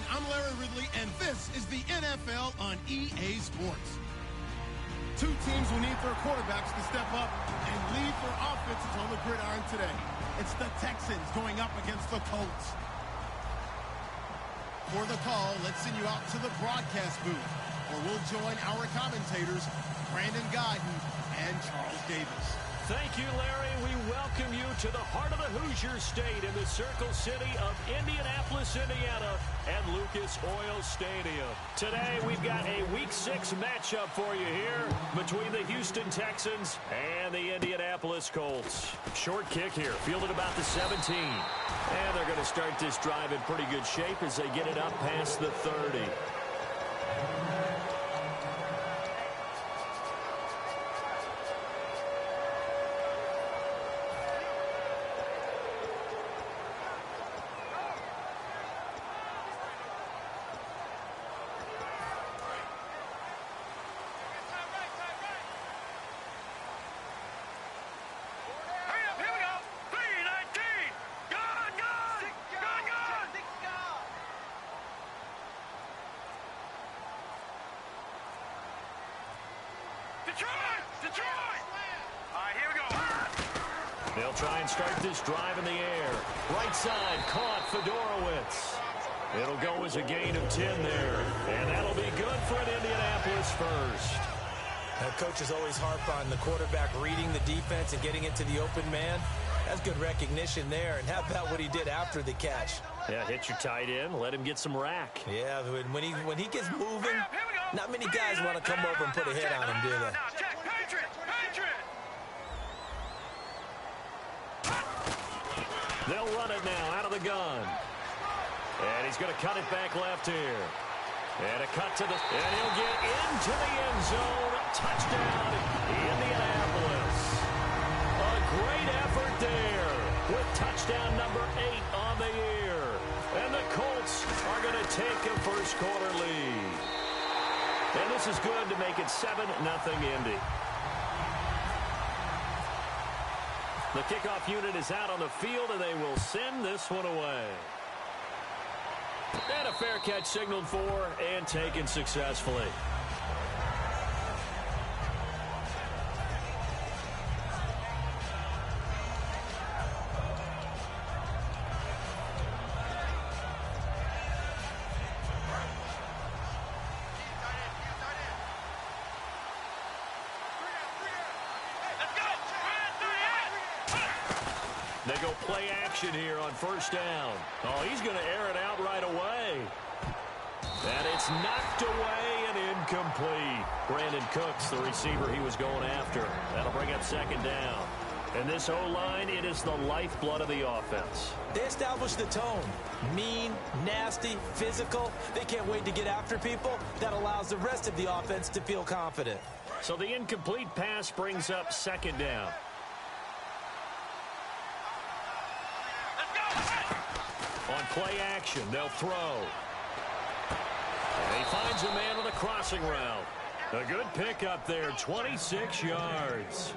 everyone. I'm Larry Ridley, and this is the NFL on EA Sports. Two teams will need their quarterbacks to step up and lead their offenses on the gridiron today. It's the Texans going up against the Colts. For the call, let's send you out to the broadcast booth, where we'll join our commentators, Brandon Guyton and Charles Davis. Thank you, Larry. We welcome you to the heart of the Hoosier State in the Circle City of Indianapolis, Indiana, at Lucas Oil Stadium. Today, we've got a Week 6 matchup for you here between the Houston Texans and the Indianapolis Colts. Short kick here, fielded about the 17. And they're going to start this drive in pretty good shape as they get it up past the 30. They'll try and start this drive in the air. Right side, caught Fedorowicz. It'll go as a gain of 10 there. And that'll be good for an Indianapolis first. Coaches always harp on the quarterback reading the defense and getting into the open man. That's good recognition there. And how about what he did after the catch? Yeah, hit your tight end, let him get some rack. Yeah, when he gets moving, not many guys want to come over and put a hit on him, do they? They'll run it now out of the gun. And he's going to cut it back left here. And a cut to the... And he'll get into the end zone. Touchdown, Indianapolis. A great effort there with touchdown number 8 on the year. And the Colts are going to take a first quarter lead. And this is good to make it 7-0 Indy. The kickoff unit is out on the field, and they will send this one away. And a fair catch signaled for and taken successfully. They go play action here on first down. Oh, he's going to air it out right away. And it's knocked away and incomplete. Brandon Cooks, the receiver he was going after. That'll bring up second down. And this O-line, it is the lifeblood of the offense. They established the tone. Mean, nasty, physical. They can't wait to get after people. That allows the rest of the offense to feel confident. So the incomplete pass brings up second down. On play action, they'll throw. And he finds a man on the crossing route. A good pickup there, 26 yards.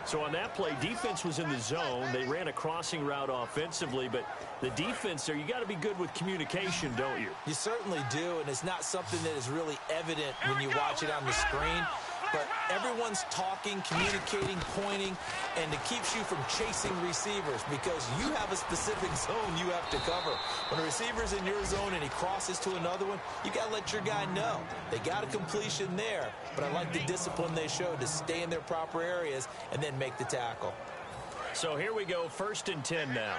So on that play, defense was in the zone. They ran a crossing route offensively, but the defense there, you got to be good with communication, don't you? You certainly do, and it's not something that is really evident when you watch it on the screen. But everyone's talking, communicating, pointing, and it keeps you from chasing receivers because you have a specific zone you have to cover. When a receiver's in your zone and he crosses to another one, you got to let your guy know. They got a completion there, but I like the discipline they showed to stay in their proper areas and then make the tackle. So here we go, 1st and 10 now.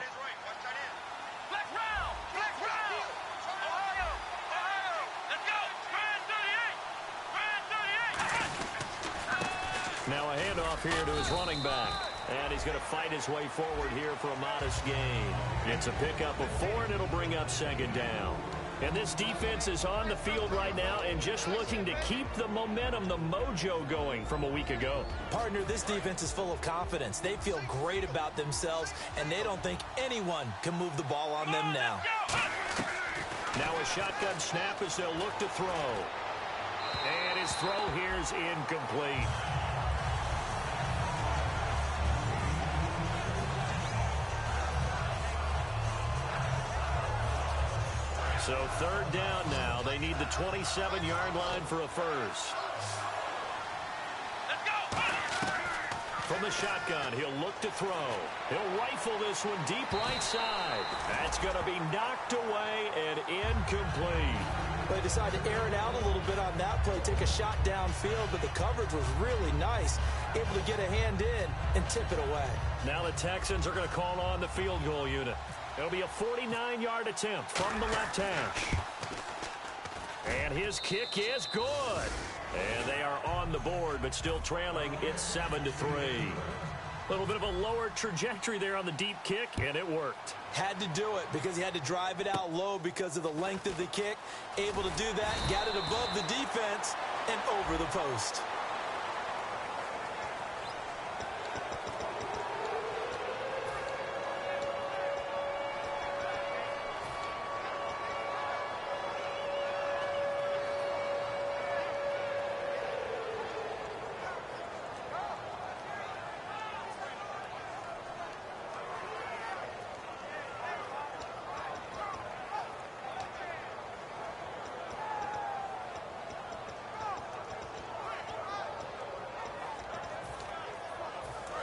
Now a handoff here to his running back. And he's going to fight his way forward here for a modest gain. It's a pickup of 4, and it'll bring up second down. And this defense is on the field right now and just looking to keep the momentum, the mojo going from a week ago. Partner, this defense is full of confidence. They feel great about themselves, and they don't think anyone can move the ball on them now. Now a shotgun snap as they'll look to throw. And his throw here is incomplete. So third down now. They need the 27-yard line for a first. From the shotgun, he'll look to throw. He'll rifle this one deep right side. That's going to be knocked away and incomplete. They decided to air it out a little bit on that play, take a shot downfield, but the coverage was really nice, able to get a hand in and tip it away. Now the Texans are going to call on the field goal unit. It'll be a 49-yard attempt from the left hash. And his kick is good. And they are on the board, but still trailing. It's 7-3. A little bit of a lower trajectory there on the deep kick, and it worked. Had to do it because he had to drive it out low because of the length of the kick. Able to do that, got it above the defense and over the post.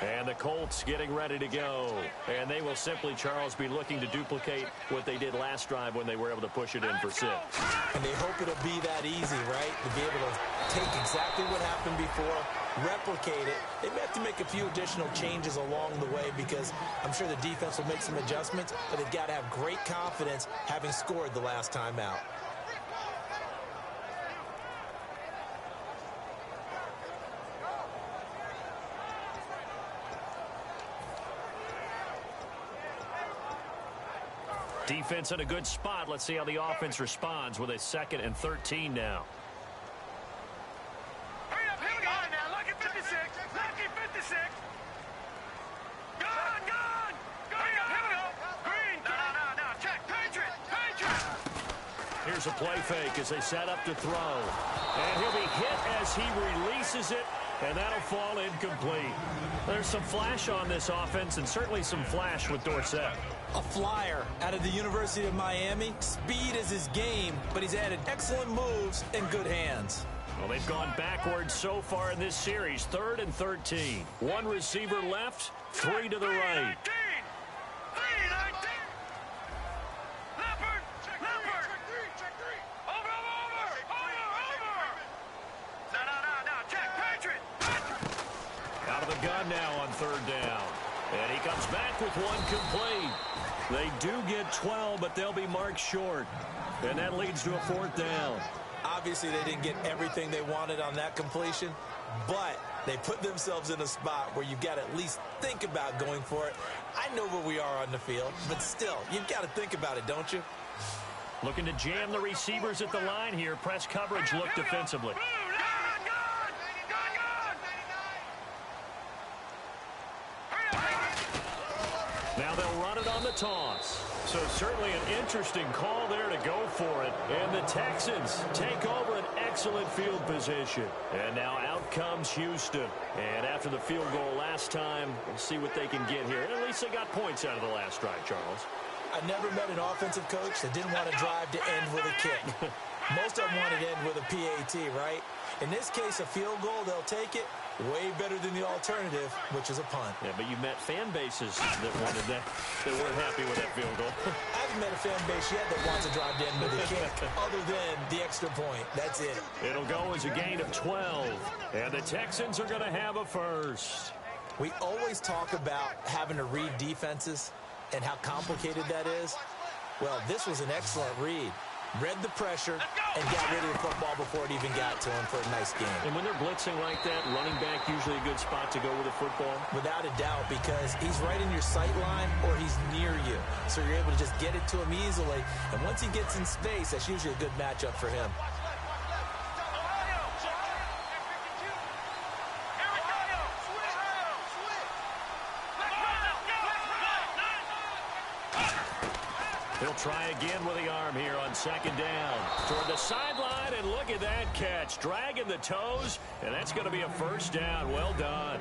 And the Colts getting ready to go. And they will simply, Charles, be looking to duplicate what they did last drive when they were able to push it in for 6. And they hope it'll be that easy, right? To be able to take exactly what happened before, replicate it. They may have to make a few additional changes along the way because I'm sure the defense will make some adjustments, but they've got to have great confidence having scored the last time out. Defense in a good spot. Let's see how the offense responds with a 2nd and 13 now. Hurry up, here we go. Now, lucky 56. Lucky 56. Gone, gone. Hurry up, here we go. Green. No. Check. Patriot. Here's a play fake as they set up to throw. And he'll be hit as he releases it, and that'll fall incomplete. There's some flash on this offense and certainly some flash with Dorsett. A flyer out of the University of Miami. Speed is his game, but he's added excellent moves and good hands. Well, they've gone backwards so far in this series. 3rd and 13. One receiver left, 3 to the right. 3-19. Leopard. Check 3. Over. No. Check. Patriot. Out of the gun now on 3rd down. And he comes back with one complete. They do get 12, but they'll be marked short. And that leads to a 4th down. Obviously, they didn't get everything they wanted on that completion, but they put themselves in a spot where you've got to at least think about going for it. I know where we are on the field, but still, you've got to think about it, don't you? Looking to jam the receivers at the line here. Press coverage look defensively. Now they'll run it on the toss. So certainly an interesting call there to go for it. And the Texans take over an excellent field position. And now out comes Houston. And after the field goal last time, we'll see what they can get here. At least they got points out of the last drive, Charles. I never met an offensive coach that didn't want to drive to end with a kick. Most of them wanted to end with a PAT, right? In this case, a field goal, they'll take it. Way better than the alternative, which is a punt. Yeah, but you met fan bases that wanted that. They weren't happy with that field goal. I haven't met a fan base yet that wants to drive to end with a kick, other than the extra point. That's it. It'll go as a gain of 12, and the Texans are going to have a first. We always talk about having to read defenses and how complicated that is. Well, this was an excellent read. Read the pressure and got rid of the football before it even got to him for a nice game. And when they're blitzing like that, running back usually a good spot to go with a football? Without a doubt, because he's right in your sight line or he's near you. So you're able to just get it to him easily. And once he gets in space, that's usually a good matchup for him. He'll try again with the arm here on 2nd down. Toward the sideline, and look at that catch. Dragging the toes, and that's going to be a first down. Well done.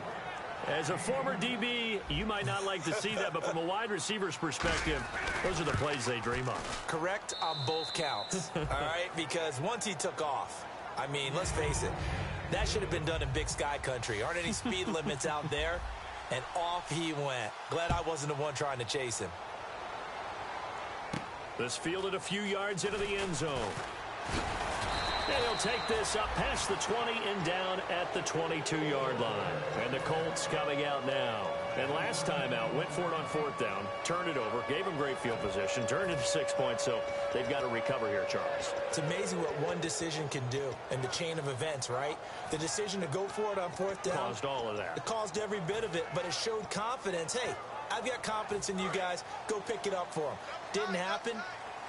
As a former DB, you might not like to see that, but from a wide receiver's perspective, those are the plays they dream of. Correct on both counts, all right? Because once he took off, I mean, let's face it, that should have been done in Big Sky country. Aren't any speed limits out there? And off he went. Glad I wasn't the one trying to chase him. This fielded a few yards into the end zone. And he'll take this up past the 20 and down at the 22-yard line. And the Colts coming out now. And last time out, went for it on 4th down, turned it over, gave him great field position, turned it to 6 points, so they've got to recover here, Charles. It's amazing what one decision can do in the chain of events, right? The decision to go for it on 4th down. Caused all of that. It caused every bit of it, but it showed confidence. Hey, I've got confidence in you guys. Go pick it up for them. Didn't happen.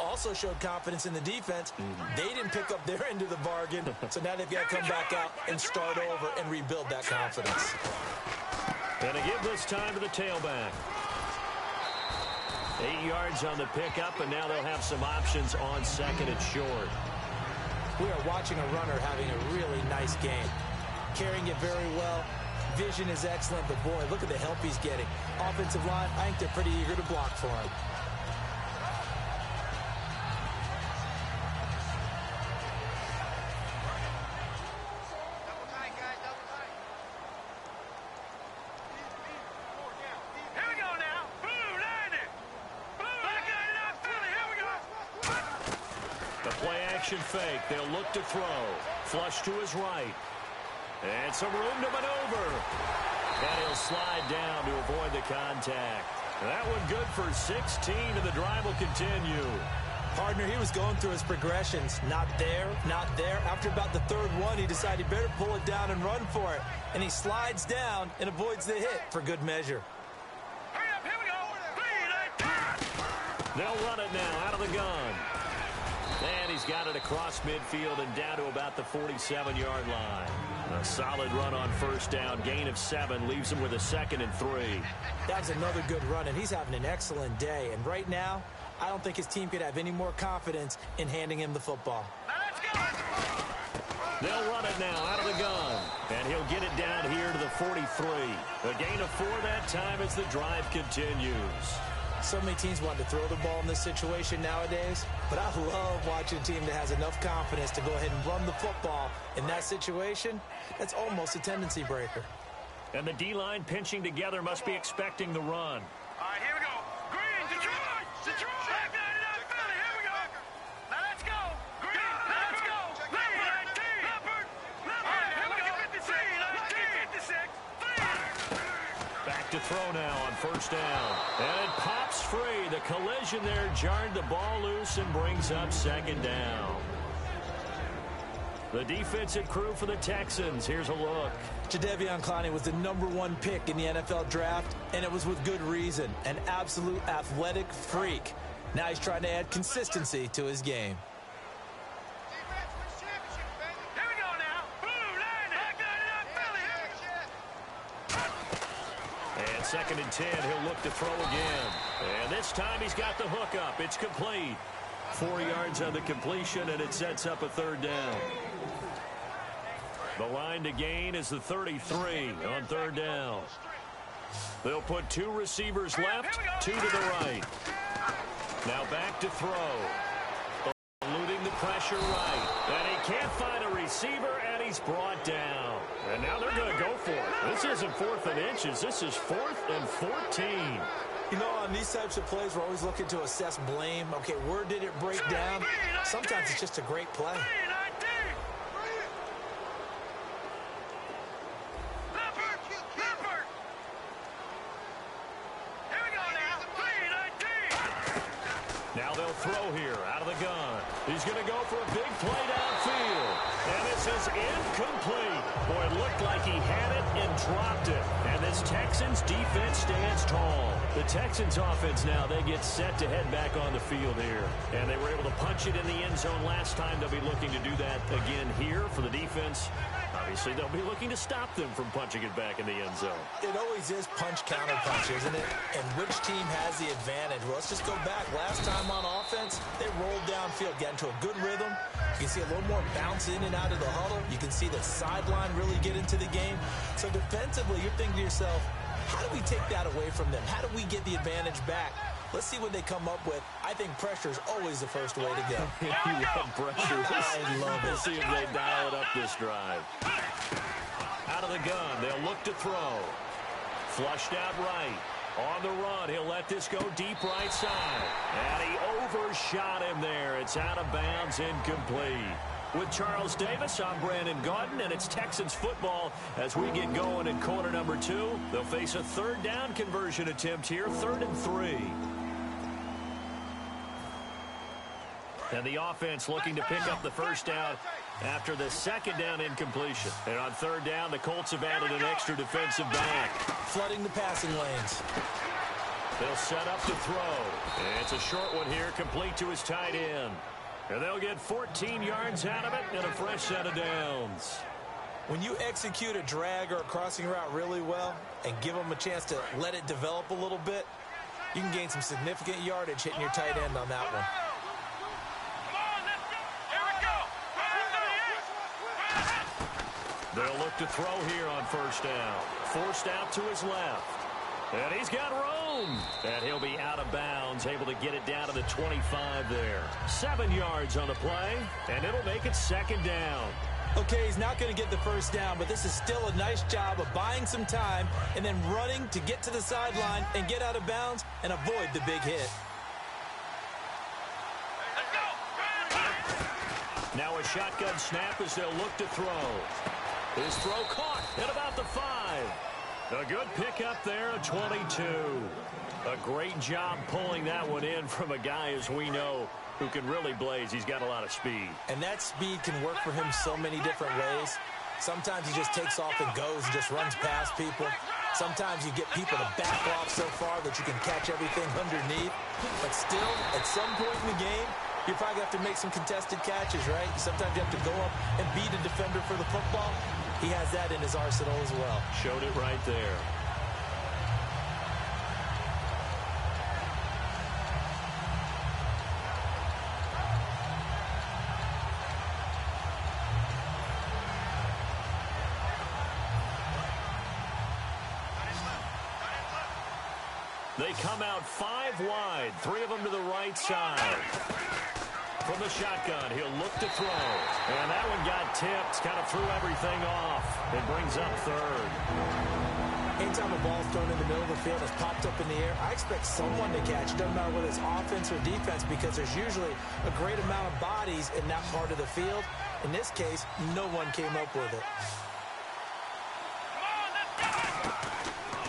Also showed confidence in the defense. They didn't pick up their end of the bargain, so now they've got to come back out and start over and rebuild that confidence. And to give this time to the tailback. 8 yards on the pickup, and now they'll have some options on 2nd and short. We are watching a runner having a really nice game. Carrying it very well. Vision is excellent, but boy, look at the help he's getting. Offensive line, I think they're pretty eager to block for him. Fake. They'll look to throw. Flush to his right. And some room to maneuver. And he'll slide down to avoid the contact. That one good for 16, and the drive will continue. Partner, he was going through his progressions. Not there, not there. After about the 3rd one, he decided he better pull it down and run for it. And he slides down and avoids the hit for good measure. Hurry up, here we go. They'll run it now out of the gun. And he's got it across midfield and down to about the 47-yard line. A solid run on 1st down. Gain of 7 leaves him with a 2nd and 3. That's another good run, and he's having an excellent day. And right now, I don't think his team could have any more confidence in handing him the football. Now let's go. They'll run it now out of the gun. And he'll get it down here to the 43. A gain of 4 that time as the drive continues. So many teams want to throw the ball in this situation nowadays, but I love watching a team that has enough confidence to go ahead and run the football in that situation. That's almost a tendency breaker. And the D-line pinching together must be expecting the run. All right, here we go. Green, Detroit! Detroit! Back 99, Philly, here we go. Now let's go. Green, let's go. Leopard, 19. Leopard. All right, here we go. 56. Back to throw now on 1st down. And it pops free. The collision there jarred the ball loose and brings up 2nd down. The defensive crew for the Texans. Here's a look. Jadeveon Clowney was the #1 pick in the NFL draft, and it was with good reason. An absolute athletic freak. Now he's trying to add consistency to his game. Here we go now. Blue, back 99, Philly, here. And 2nd and 10, he'll look to throw again. And this time he's got the hook up. It's complete. 4 yards on the completion, and it sets up a 3rd down. The line to gain is the 33 on 3rd down. They'll put 2 receivers left, 2 to the right. Now back to throw. Eluding the pressure right. And he can't find a receiver, and he's brought down. And now they're going to go for it. This isn't 4th and inches. This is 4th and 14. You know, on these types of plays, we're always looking to assess blame. Okay, where did it break down? Sometimes it's just a great play. Now they'll throw here out of the gun. He's going to go for a big play downfield. And this is incomplete. Boy, it looked like he had it and dropped it. And this Texans defense stands tall. The Texans offense now, they get set to head back on the field here. And they were able to punch it in the end zone last time. They'll be looking to do that again here for the defense. Obviously, they'll be looking to stop them from punching it back in the end zone. It always is punch-counter-punch, isn't it? And which team has the advantage? Well, let's just go back. Last time on offense, they rolled downfield, got into a good rhythm. You can see a little more bounce in and out of the huddle. You can see the sideline really get into the game. So defensively, you're thinking to yourself, how do we take that away from them? How do we get the advantage back? Let's see what they come up with. I think pressure is always the first way to go. You love pressure. I love it. We'll see if they dial it up this drive. Out of the gun, they'll look to throw. Flushed out right. On the run, he'll let this go deep right side. And he overshot him there. It's out of bounds, incomplete. With Charles Davis, I'm Brandon Gaudin, and it's Texans football as we get going in quarter number 2. They'll face a third down conversion attempt here, 3rd and 3. And the offense looking to pick up the first down after the second down incompletion. And on 3rd down, the Colts have added an extra defensive back. Flooding the passing lanes. They'll set up to throw. And it's a short one here, complete to his tight end. And they'll get 14 yards out of it and a fresh set of downs. When you execute a drag or a crossing route really well and give them a chance to let it develop a little bit, you can gain some significant yardage hitting your tight end on that one. They'll look to throw here on 1st down. Forced out to his left. And he's got room. And he'll be out of bounds, able to get it down to the 25 there. 7 yards on the play, and it'll make it 2nd down. Okay, he's not going to get the first down, but this is still a nice job of buying some time and then running to get to the sideline and get out of bounds and avoid the big hit. Now a shotgun snap as they'll look to throw. His throw caught at about the 5. A good pickup there, a 22. A great job pulling that one in from a guy, as we know, who can really blaze. He's got a lot of speed. And that speed can work for him so many different ways. Sometimes he just takes off and goes and just runs past people. Sometimes you get people to back off so far that you can catch everything underneath. But still, at some point in the game, you probably have to make some contested catches, right? Sometimes you have to go up and beat a defender for the football. He has that in his arsenal as well. Showed it right there. They come out 5 wide, 3 of them to the right side. From the shotgun, he'll look to throw. And that one got tipped, kind of threw everything off. It brings up 3rd. Anytime a ball's thrown in the middle of the field, it's popped up in the air, I expect someone to catch. Doesn't matter whether it's offense or defense, because there's usually a great amount of bodies in that part of the field. In this case, no one came up with it.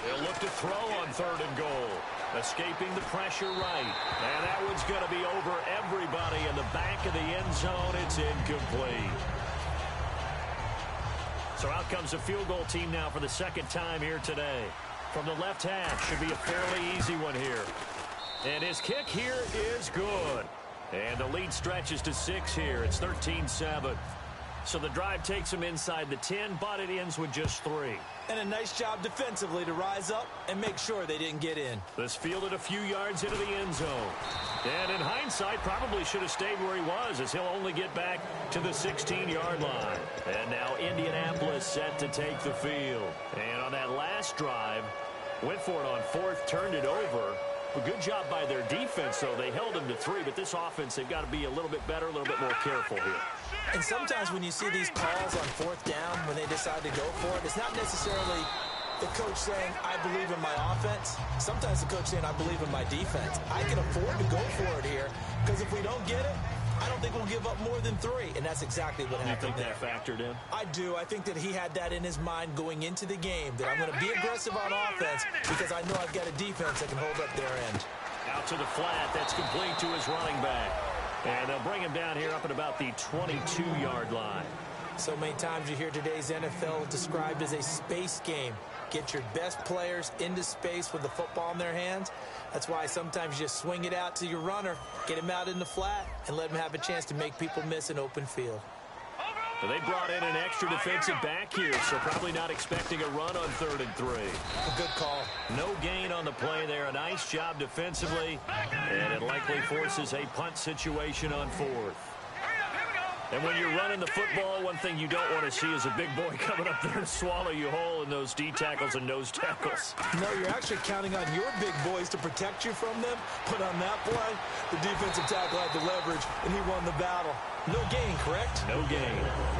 They'll look to throw on 3rd and goal. Escaping the pressure right. And that one's going to be over everybody in the back of the end zone. It's incomplete. So out comes the field goal team now for the 2nd time here today. From the left half, should be a fairly easy one here. And his kick here is good. And the lead stretches to 6 here. It's 13-7. So the drive takes him inside the 10, but it ends with just 3. And a nice job defensively to rise up and make sure they didn't get in. This fielded a few yards into the end zone. And in hindsight, probably should have stayed where he was, as he'll only get back to the 16-yard line. And now Indianapolis set to take the field. And on that last drive, went for it on 4th, turned it over. A good job by their defense, though. They held them to 3, but this offense, they've got to be a little bit better, a little bit more careful here. And sometimes when you see these calls on 4th down, when they decide to go for it, it's not necessarily the coach saying, I believe in my offense. Sometimes the coach saying, I believe in my defense. I can afford to go for it here, because if we don't get it, I don't think we'll give up more than 3. And that's exactly what happened there. You think that factored in? I do. I think that he had that in his mind going into the game, that I'm going to be aggressive on offense because I know I've got a defense that can hold up their end. Out to the flat. That's complete to his running back. And they'll bring him down here up at about the 22-yard line. So many times you hear today's NFL described as a space game. Get your best players into space with the football in their hands. That's why sometimes you just swing it out to your runner, get him out in the flat, and let him have a chance to make people miss an open field. Over, over! They brought in an extra defensive back here, so probably not expecting a run on 3rd and 3. A good call. No gain on the play there. A nice job defensively, and it likely forces a punt situation on 4th. And when you're running the football, one thing you don't want to see is a big boy coming up there and swallow you whole in those D tackles and nose tackles. No, you're actually counting on your big boys to protect you from them. But on that play, the defensive tackle had the leverage, and he won the battle. No gain, correct? No gain.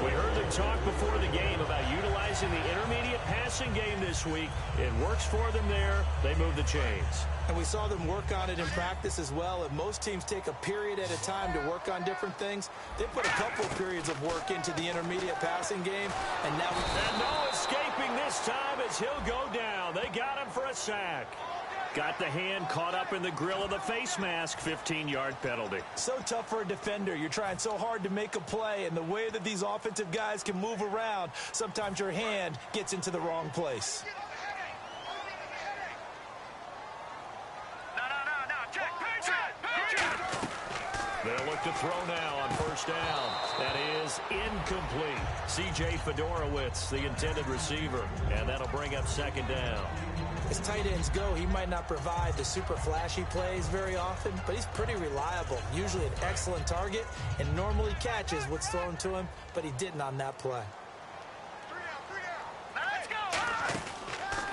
We heard them talk before the game about utilizing the intermediate passing game this week. It works for them there. They move the chains. And we saw them work on it in practice as well. And most teams take a period at a time to work on different things. They put a couple of periods of work into the intermediate passing game. And now and no escaping this time as he'll go down. They got him for a sack. Got the hand caught up in the grill of the face mask. 15-yard penalty. So tough for a defender. You're trying so hard to make a play, and the way that these offensive guys can move around, sometimes your hand gets into the wrong place. They'll look to throw now on 1st down. That is incomplete. C.J. Fedorowicz, the intended receiver, and that'll bring up 2nd down. As tight ends go, he might not provide the super flashy plays very often, but he's pretty reliable, usually an excellent target, and normally catches what's thrown to him, but he didn't on that play.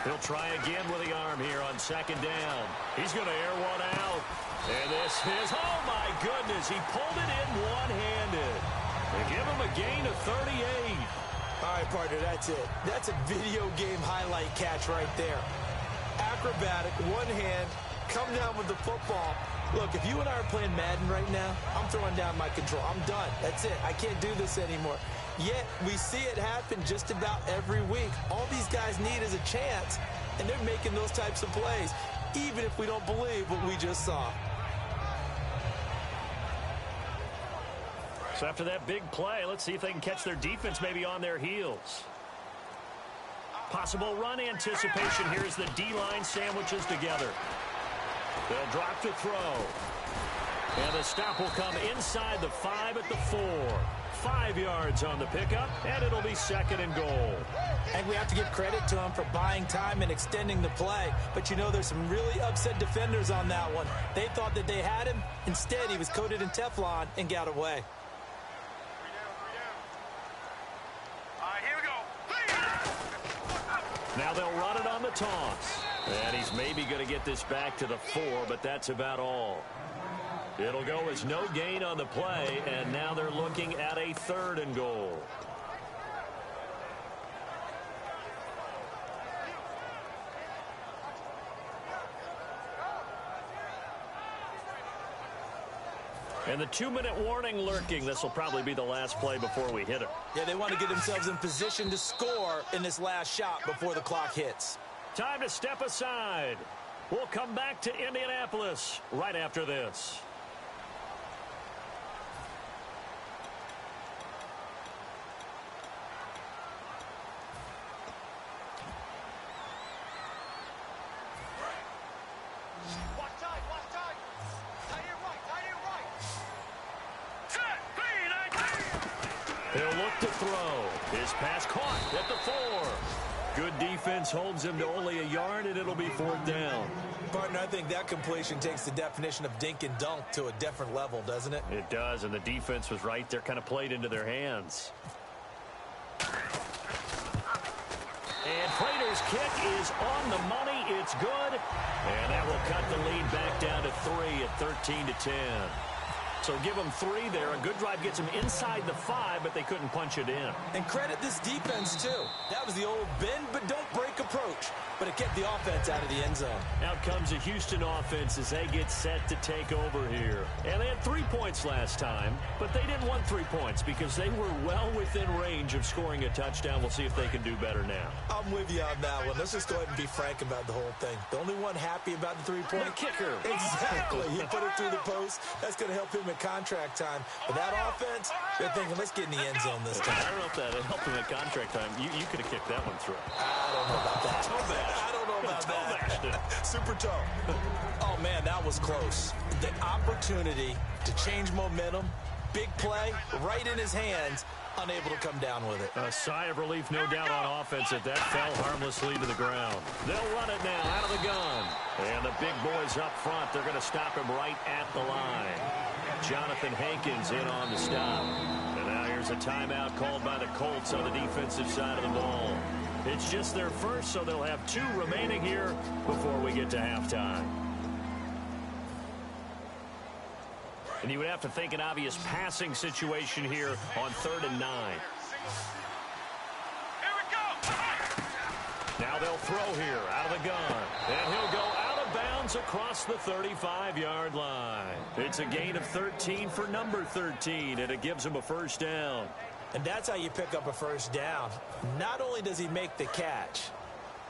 He'll try again with the arm here on 2nd down. He's going to air one out. And this is, oh my goodness, he pulled it in one-handed. They give him a gain of 38. All right, partner, that's it. That's a video game highlight catch right there. Acrobatic, one hand, come down with the football. Look, if you and I are playing Madden right now, I'm throwing down my control. I'm done. That's it. I can't do this anymore. Yet, we see it happen just about every week. All these guys need is a chance, and they're making those types of plays, even if we don't believe what we just saw. So after that big play, let's see if they can catch their defense maybe on their heels. Possible run anticipation here as the D-line sandwiches together. They'll drop to throw. And the stop will come inside the 5 at the 4. 5 yards on the pickup, and it'll be 2nd and goal. And we have to give credit to him for buying time and extending the play. But, you know, there's some really upset defenders on that one. They thought that they had him. Instead, he was coated in Teflon and got away. Now they'll run it on the toss. And he's maybe going to get this back to the 4, but that's about all. It'll go as no gain on the play, and now they're looking at a 3rd and goal. And the 2-minute warning lurking. This will probably be the last play before we hit it. Yeah, they want to get themselves in position to score in this last shot before the clock hits. Time to step aside. We'll come back to Indianapolis right after this. He'll look to throw. His pass caught at the 4. Good defense holds him to only a yard, and it'll be 4th down. Partner, I think that completion takes the definition of dink and dunk to a different level, doesn't it? It does, and the defense was right there, kind of played into their hands. And Prater's kick is on the money. It's good. And that will cut the lead back down to 3 at 13-10. So give them 3 there. A good drive gets them inside the 5, but they couldn't punch it in. And credit this defense, too. That was the old bend but don't break approach. But it kept the offense out of the end zone. Out comes the Houston offense as they get set to take over here. And they had 3 points last time, but they didn't want 3 points because they were well within range of scoring a touchdown. We'll see if they can do better now. I'm with you on that one. Let's just go ahead and be frank about the whole thing. The only one happy about the 3-point. The kicker. Exactly. He put it through the post. That's going to help him at contract time. But that offense, they're thinking, let's get in the end zone this time. I don't know if that helped him at contract time. You could have kicked that one through. I don't know about that. I don't know about that. Super toe. Oh, man, that was close. The opportunity to change momentum, big play right in his hands, unable to come down with it. A sigh of relief, no doubt, on offense that fell harmlessly to the ground. They'll run it now out of the gun. And the big boys up front, they're going to stop him right at the line. Jonathan Hankins in on the stop. And now here's a timeout called by the Colts on the defensive side of the ball. It's just their first, so they'll have 2 remaining here before we get to halftime. And you would have to think an obvious passing situation here on 3rd and 9. Here we go. Now they'll throw here out of the gun. And he'll go out of bounds across the 35-yard line. It's a gain of 13 for number 13, and it gives him a first down. And that's how you pick up a first down. Not only does he make the catch,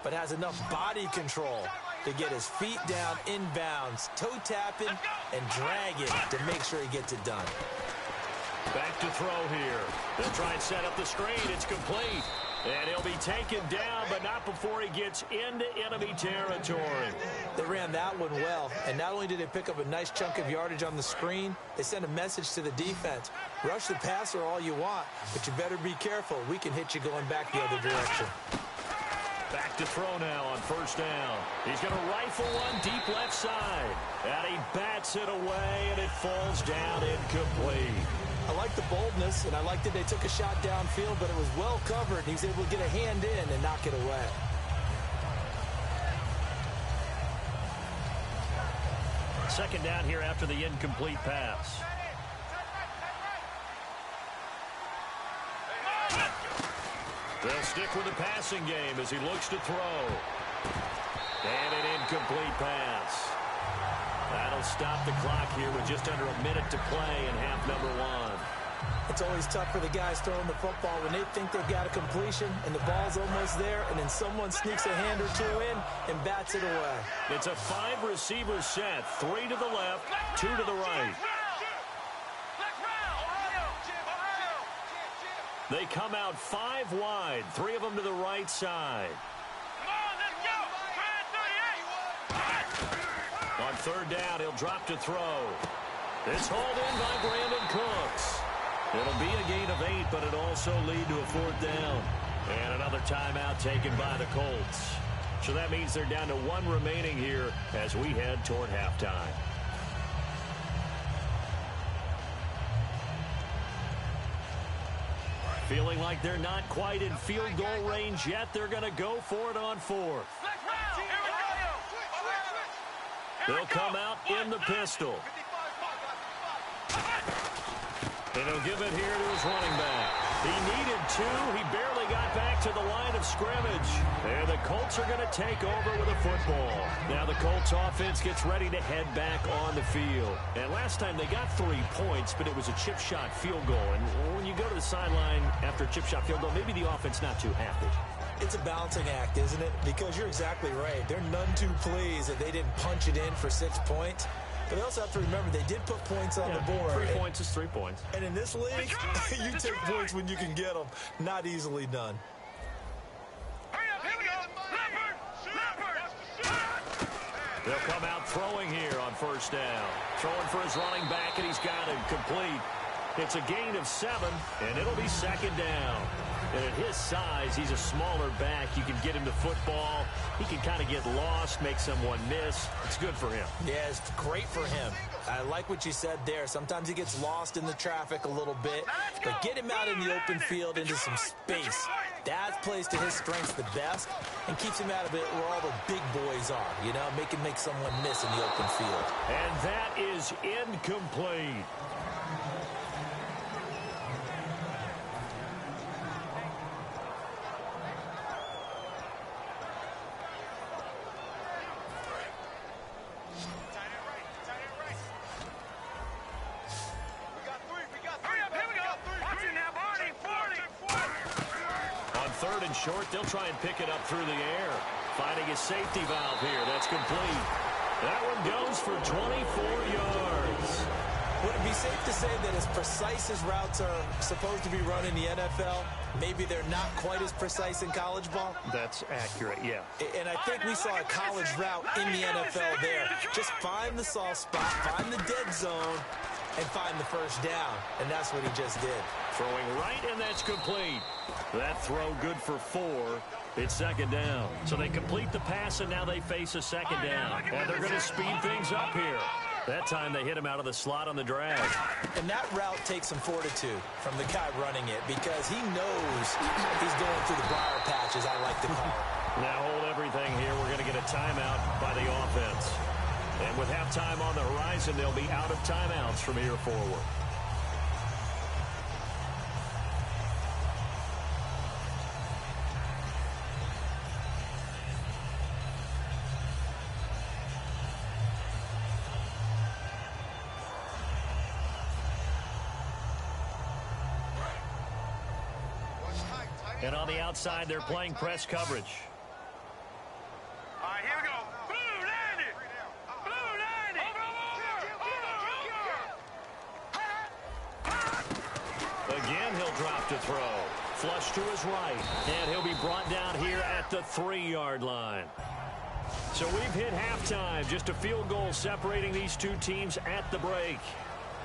but has enough body control to get his feet down inbounds, toe tapping, and drag it to make sure he gets it done. Back to throw here. They'll try and set up the screen. It's complete. And he'll be taken down, but not before he gets into enemy territory. They ran that one well, and not only did they pick up a nice chunk of yardage on the screen, they sent a message to the defense. Rush the passer all you want, but you better be careful. We can hit you going back the other direction. Back to throw now on first down. He's going to rifle one deep left side. And he bats it away, and it falls down incomplete. I like the boldness, and I like that they took a shot downfield, but it was well covered, and he was able to get a hand in and knock it away. Second down here after the incomplete pass. They'll stick with the passing game as he looks to throw. And an incomplete pass. That'll stop the clock here with just under a minute to play in half number 1. It's always tough for the guys throwing the football when they think they've got a completion and the ball's almost there, and then someone sneaks a hand or 2 in and bats it away. It's a 5-receiver set, 3 to the left, 2 to the right. They come out 5 wide, 3 of them to the right side. On third down, he'll drop to throw. It's hauled in by Brandon Cooks. It'll be a gain of 8, but it'll also lead to a 4th down. And another timeout taken by the Colts. So that means they're down to 1 remaining here as we head toward halftime. Feeling like they're not quite in field goal range yet. They're going to go for it on 4th. They'll come out in the pistol. And he'll give it here to his running back. He needed 2. He barely got back to the line of scrimmage. And the Colts are going to take over with a football. Now the Colts offense gets ready to head back on the field. And last time they got 3 points, but it was a chip shot field goal. And when you go to the sideline after a chip shot field goal, maybe the offense not too happy. It's a balancing act, isn't it? Because you're exactly right. They're none too pleased that they didn't punch it in for 6 points. But they also have to remember they did put points on the board. 3 points is 3 points. And in this league, you take points when you can get them. Not easily done. They'll come out throwing here on first down. Throwing for his running back, and he's got it complete. It's a gain of 7, and it'll be second down. And at his size, he's a smaller back. You can get him the football. He can kind of get lost, make someone miss. It's good for him. Yeah, it's great for him. I like what you said there. Sometimes he gets lost in the traffic a little bit. But get him out in the open field into some space. That plays to his strengths the best and keeps him out of it where all the big boys are. You know, make him make someone miss in the open field. And that is incomplete. Short, they'll try and pick it up through the air. Finding a safety valve here. That's complete. That one goes for 24 yards. Would it be safe to say that as precise as routes are supposed to be run in the NFL, maybe they're not quite as precise in college ball? That's accurate, yeah. And I think we saw a college route in the NFL there. Just find the soft spot, find the dead zone, and find the first down, and that's what he just did. Throwing right, and that's complete. That throw good for 4. It's second down. So they complete the pass, and now they face a second down. And they're going to speed things up here. That time they hit him out of the slot on the drag. And that route takes some fortitude from the guy running it because he knows he's going through the briar patch, as I like to call it. Now hold everything here. We're going to get a timeout by the offense. And with halftime on the horizon, they'll be out of timeouts from here forward. And on the outside, they're playing press coverage. All right, here we go. Blue, land it. Blue, land it. Again, he'll drop to throw. Flush to his right. And he'll be brought down here at the 3-yard line. So we've hit halftime. Just a field goal separating these two teams at the break.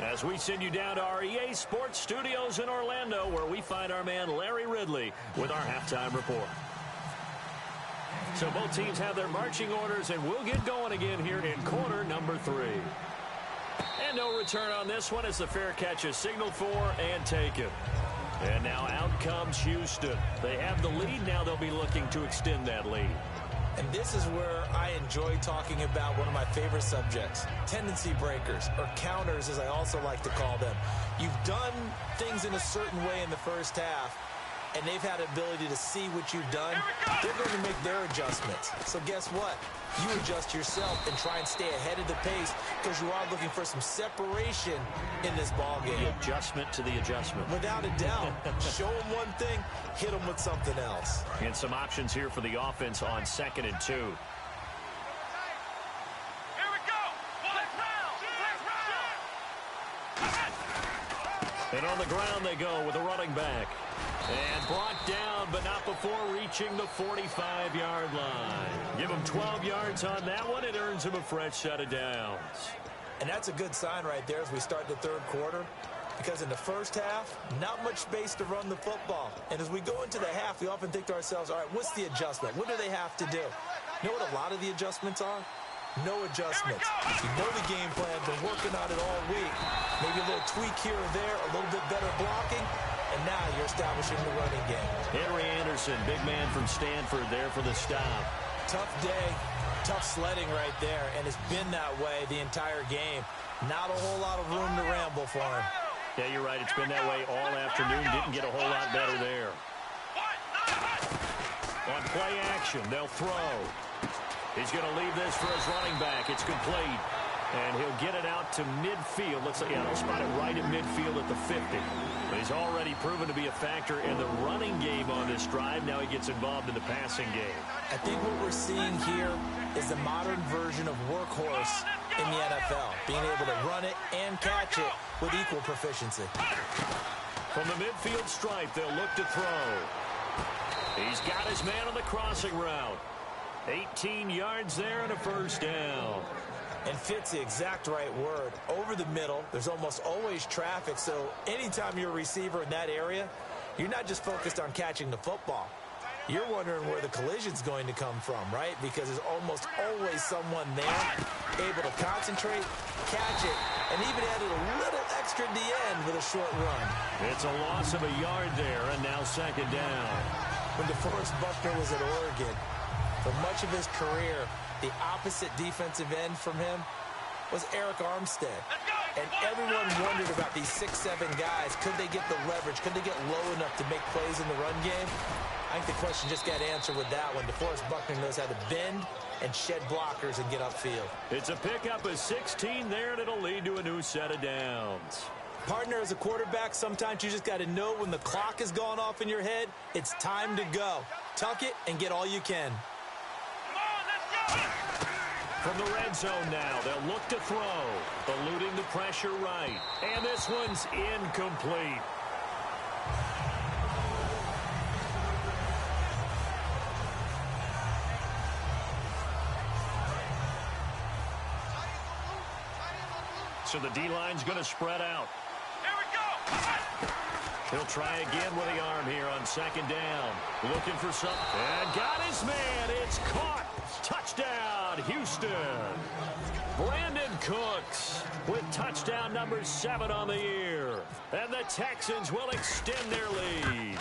As we send you down to our EA Sports Studios in Orlando, where we find our man Larry Ridley with our halftime report. So both teams have their marching orders, and we'll get going again here in quarter number 3. And no return on this one as the fair catch is signaled for and taken. And now out comes Houston. They have the lead. Now they'll be looking to extend that lead. And this is where I enjoy talking about one of my favorite subjects, tendency breakers, or counters as I also like to call them. You've done things in a certain way in the first half, and they've had ability to see what you've done. They're going to make their adjustments. So guess what? You adjust yourself and try and stay ahead of the pace because you are looking for some separation in this ball game. The adjustment to the adjustment. Without a doubt. Show them one thing, hit them with something else. And some options here for the offense on 2nd and 2. Here we go. Let's round. And on the ground they go with a running back. And brought down, but not before reaching the 45-yard line. Give him 12 yards on that one. It earns him a fresh set of downs. And that's a good sign right there as we start the third quarter. Because in the first half, not much space to run the football. And as we go into the half, we often think to ourselves, all right, what's the adjustment? What do they have to do? You know what a lot of the adjustments are? No adjustments. You know the game plan, been working on it all week. Maybe a little tweak here or there, a little bit better blocking. And now you're establishing the running game. Henry Anderson, big man from Stanford there for the stop. Tough day, tough sledding right there, and it's been that way the entire game. Not a whole lot of room to ramble for him. Yeah, you're right. It's been that way all afternoon. Didn't get a whole lot better there. On play action, they'll throw. He's going to leave this for his running back. It's complete. And he'll get it out to midfield. Looks like, yeah, they'll spot it right at midfield at the 50. But he's already proven to be a factor in the running game on this drive. Now he gets involved in the passing game. I think what we're seeing here is the modern version of workhorse in the NFL. Being able to run it and catch it with equal proficiency. From the midfield stripe, they'll look to throw. He's got his man on the crossing route. 18 yards there and a first down. And fits the exact right word. Over the middle, there's almost always traffic, so anytime you're a receiver in that area, you're not just focused on catching the football. You're wondering where the collision's going to come from, right? Because there's almost always someone there able to concentrate, catch it, and even added a little extra at the end with a short run. It's a loss of a yard there, and now second down. When DeForest Buckner was at Oregon, for much of his career, the opposite defensive end from him was Eric Armstead. And everyone wondered about these 6'7" guys. Could they get the leverage? Could they get low enough to make plays in the run game? I think the question just got answered with that one. DeForest Buckner knows how to bend and shed blockers and get upfield. It's a pickup of 16 there, and it'll lead to a new set of downs. Partner, as a quarterback, sometimes you just got to know when the clock has gone off in your head, it's time to go. Tuck it and get all you can. From the red zone now, they'll look to throw. Eluding the pressure right. And this one's incomplete. So the D-line's going to spread out. Here we go. He'll try again with the arm here on second down. Looking for something. And got his man. It's caught. Touchdown, Houston. Brandon Cooks with touchdown number 7 on the year. And the Texans will extend their lead.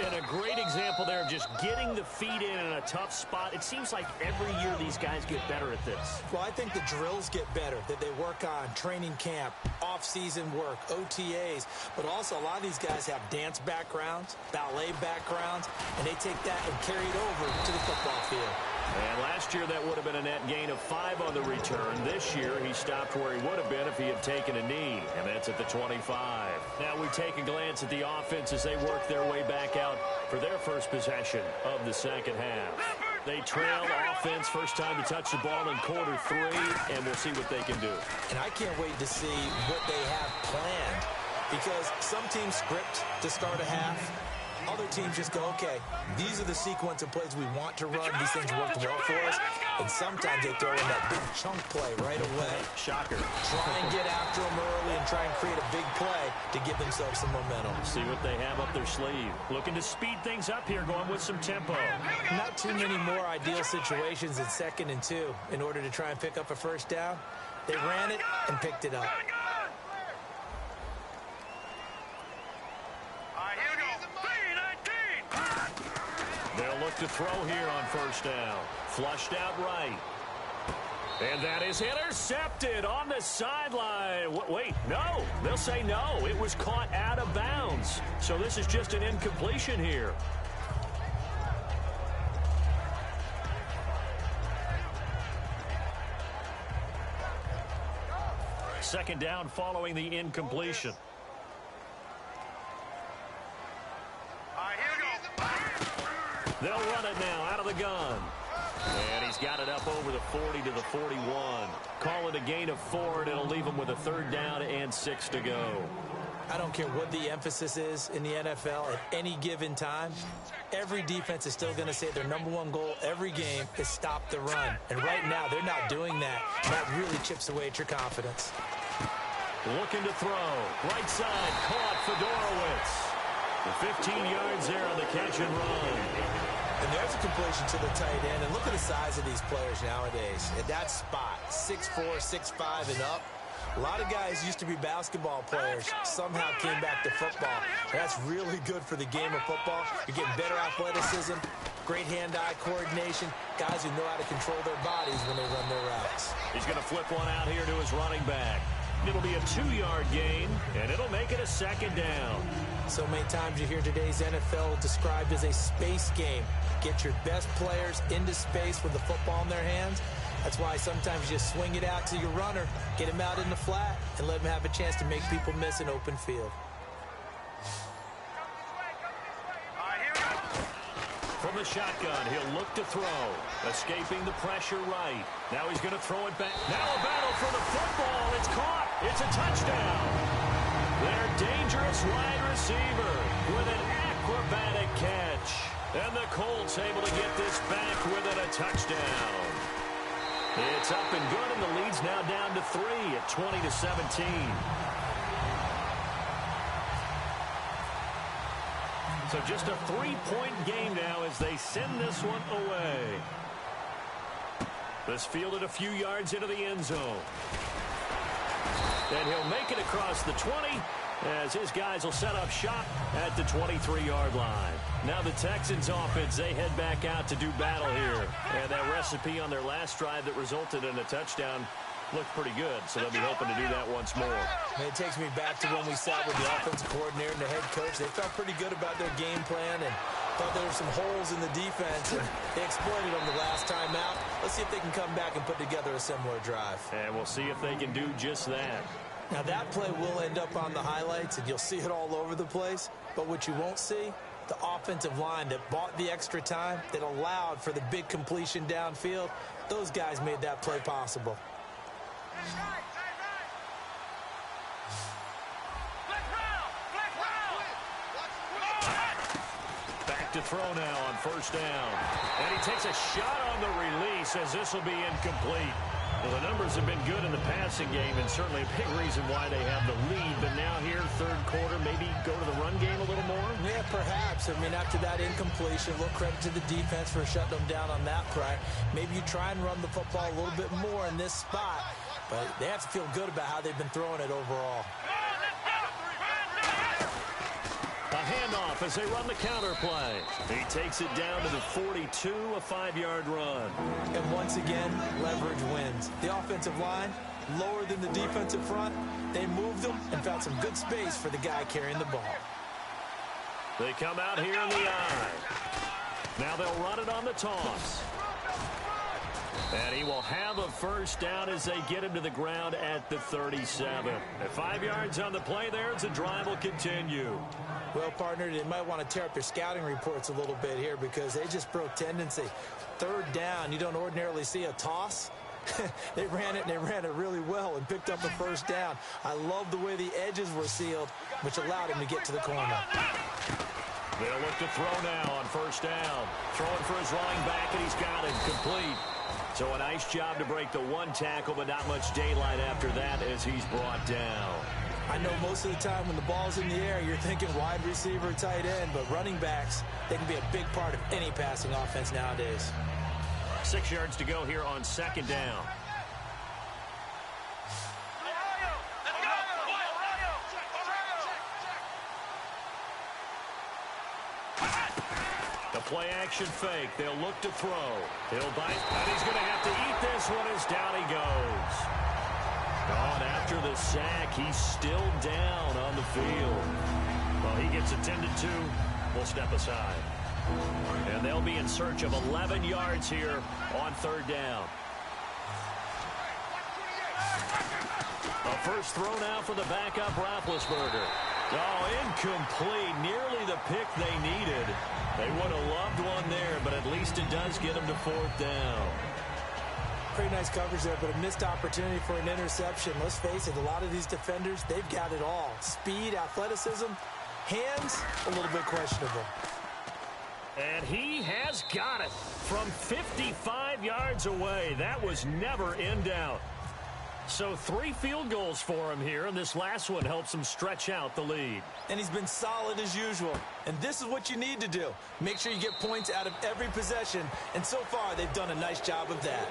And a great example there of just getting the feet in a tough spot. It seems like every year these guys get better at this. Well, I think the drills get better, that they work on training camp, off-season work, OTAs, but also a lot of these guys have dance backgrounds, ballet backgrounds, and they take that and carry it over to the football field. And last year that would have been a net gain of 5 on the return. This year he stopped where he would have been if he had taken a knee, and that's at the 25. Now we take a glance at the offense as they work their way back out for their first possession of the second half. They trail offense, first time to touch the ball in quarter 3, and we'll see what they can do. And I can't wait to see what they have planned, because some teams script to start a half. Other teams just go, okay, these are the sequence of plays we want to run. These things worked well for us. And sometimes they throw in that big chunk play right away. Shocker. Try and get after them early and try and create a big play to give themselves some momentum. See what they have up their sleeve. Looking to speed things up here, going with some tempo. Not too many more ideal situations in 2nd and 2 in order to try and pick up a first down. They ran it and picked it up. They'll look to throw here on first down. Flushed out right. And that is intercepted on the sideline. Wait, no. They'll say no. It was caught out of bounds. So this is just an incompletion here. Second down following the incompletion. They'll run it now out of the gun. And he's got it up over the 40 to the 41. Call it a gain of 4, and it'll leave him with a 3rd down and 6 to go. I don't care what the emphasis is in the NFL at any given time. Every defense is still going to say their #1 goal every game is stop the run. And right now, they're not doing that. That really chips away at your confidence. Looking to throw. Right side, caught Fedorowicz. The 15 yards there on the catch and run. And there's a completion to the tight end. And look at the size of these players nowadays. At that spot, 6'4", 6'5", and up. A lot of guys used to be basketball players, somehow came back to football. That's really good for the game of football. You're getting better athleticism, great hand-eye coordination, guys who know how to control their bodies when they run their routes. He's going to flip one out here to his running back. It'll be a 2-yard gain, and it'll make it a 2nd down. So many times you hear today's NFL described as a space game. Get your best players into space with the football in their hands. That's why sometimes you just swing it out to your runner, get him out in the flat, and let him have a chance to make people miss an open field. From the shotgun, he'll look to throw. Escaping the pressure right. Now he's going to throw it back. Now a battle for the football. It's caught. It's a touchdown. Their dangerous wide receiver with an acrobatic catch. And the Colts able to get this back within a touchdown. It's up and good, and the lead's now down to 3 at 20-17. So just a 3-point game now as they send this one away. This fielded a few yards into the end zone. And he'll make it across the 20 as his guys will set up shop at the 23-yard line. Now the Texans offense, they head back out to do battle here. And that recipe on their last drive that resulted in a touchdown looked pretty good, so they'll be hoping to do that once more. And it takes me back to when we sat with the offensive coordinator and the head coach. They felt pretty good about their game plan and thought there were some holes in the defense, and they exploited them the last time out. Let's see if they can come back and put together a similar drive. And we'll see if they can do just that. Now, that play will end up on the highlights, and you'll see it all over the place. But what you won't see, the offensive line that bought the extra time, that allowed for the big completion downfield, those guys made that play possible. Back to throw now on first down. And he takes a shot on the release as this will be incomplete. Well, the numbers have been good in the passing game, and certainly a big reason why they have the lead. But now here, third quarter, maybe go to the run game a little more? Yeah, perhaps. I mean, after that incompletion, a little credit to the defense for shutting them down on that play. Maybe you try and run the football a little bit more in this spot, but they have to feel good about how they've been throwing it overall. A handoff as they run the counter play. He takes it down to the 42, a 5-yard run. And once again, leverage wins. The offensive line, lower than the defensive front. They moved them and found some good space for the guy carrying the ball. They come out here in the eye. Now they'll run it on the toss. And he will have a first down as they get him to the ground at the 37. At 5 yards on the play there, the drive will continue. Well, partner, they might want to tear up their scouting reports a little bit here because they just broke tendency. Third down, you don't ordinarily see a toss. They ran it, and they ran it really well and picked up the first down. I love the way the edges were sealed, which allowed him to get to the corner. They'll look to throw now on first down. Throwing for his running back, and he's got it complete. So a nice job to break the one tackle, but not much daylight after that as he's brought down. I know most of the time when the ball's in the air, you're thinking wide receiver, tight end, but running backs, they can be a big part of any passing offense nowadays. 6 yards to go here on second down. The play action fake. They'll look to throw. He'll bite, and he's going to have to eat this one as down he goes. On after the sack, he's still down on the field. Well, he gets attended to. We'll step aside. And they'll be in search of 11 yards here on third down. A first throw now for the backup Roethlisberger. Oh, incomplete. Nearly the pick they needed. They would have loved one there, but at least it does get them to fourth down. Pretty nice coverage there, but a missed opportunity for an interception. Let's face it, a lot of these defenders, they've got it all. Speed, athleticism, hands, a little bit questionable. And he has got it from 55 yards away. That was never in doubt. So 3 field goals for him here, and this last one helps him stretch out the lead. And he's been solid as usual. And this is what you need to do. Make sure you get points out of every possession. And so far, they've done a nice job of that.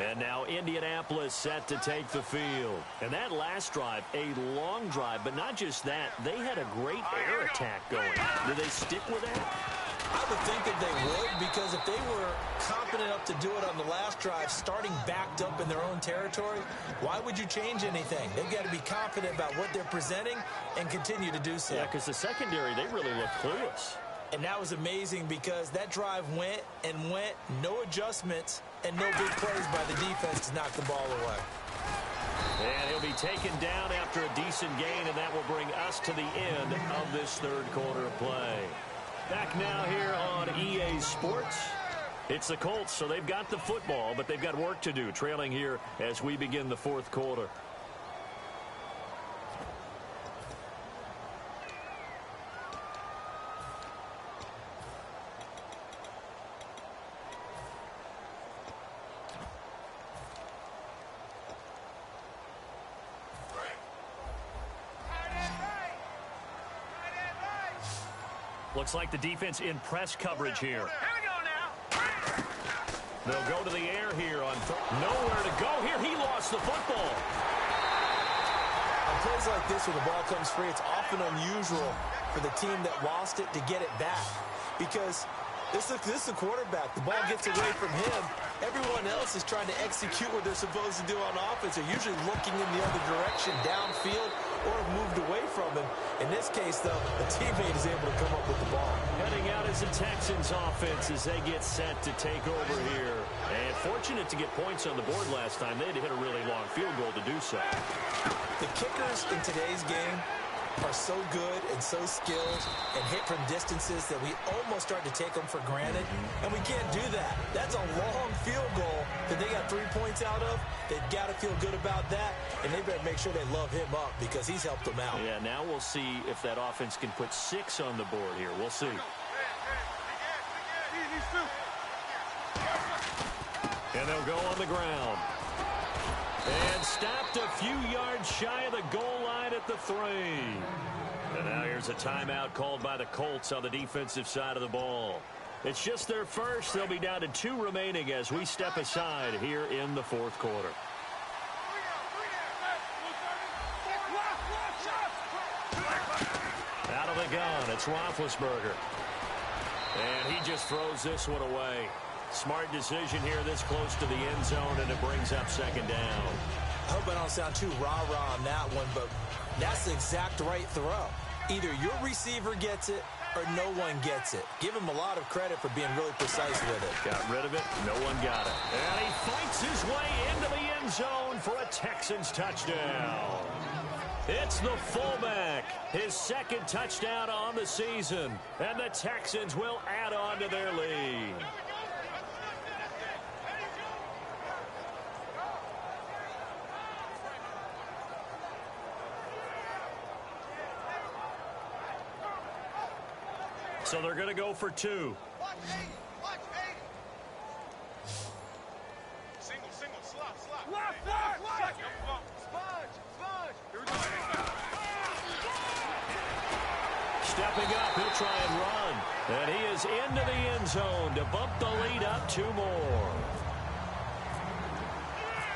And now Indianapolis set to take the field. And that last drive, a long drive, but not just that. They had a great air attack going. Do they stick with that? I would think that they would, because if they were confident enough to do it on the last drive, starting backed up in their own territory, why would you change anything? They've got to be confident about what they're presenting and continue to do so. Yeah, because the secondary, they really looked clueless. And that was amazing because that drive went and went, no adjustments, and no big plays by the defense to knock the ball away. And he'll be taken down after a decent gain, and that will bring us to the end of this third quarter of play. Back now here on EA Sports. It's the Colts, so they've got the football, but they've got work to do, trailing here as we begin the fourth quarter. Looks like the defense in press coverage here. Here we go now. They'll go to the air here on nowhere to go here. He lost the football. On plays like this where the ball comes free, it's often unusual for the team that lost it to get it back. Because this is the quarterback. The ball gets away from him. Everyone else is trying to execute what they're supposed to do on offense. They're usually looking in the other direction, downfield, or moved away from him. In this case, though, the teammate is able to come up with the ball. Heading out is the Texans offense as they get set to take over here. And fortunate to get points on the board last time. They had to hit a really long field goal to do so. The kickers in today's game, are so good and so skilled and hit from distances that we almost start to take them for granted, and we can't do that. That's a long field goal that they got 3 points out of. They've got to feel good about that, and they better make sure they love him up because he's helped them out. Yeah, now we'll see if that offense can put 6 on the board here. We'll see. And they'll go on the ground. And stopped a few yards shy of the goal line at the 3. And now here's a timeout called by the Colts on the defensive side of the ball. It's just their first. They'll be down to 2 remaining as we step aside here in the 4th quarter. Out of the gun, it's Roethlisberger. And he just throws this one away. Smart decision here this close to the end zone, and it brings up 2nd down. I hope I don't sound too rah-rah on that one, but that's the exact right throw. Either your receiver gets it or no one gets it. Give him a lot of credit for being really precise with it. Got rid of it. No one got it. And he fights his way into the end zone for a Texans touchdown. It's the fullback. His 2nd touchdown on the season. And the Texans will add on to their lead. So they're going to go for 2. Watch 8. Watch 8. Single, slot. Left. Sponge. Here we go. Stepping up, he'll try and run. And he is into the end zone to bump the lead up 2 more.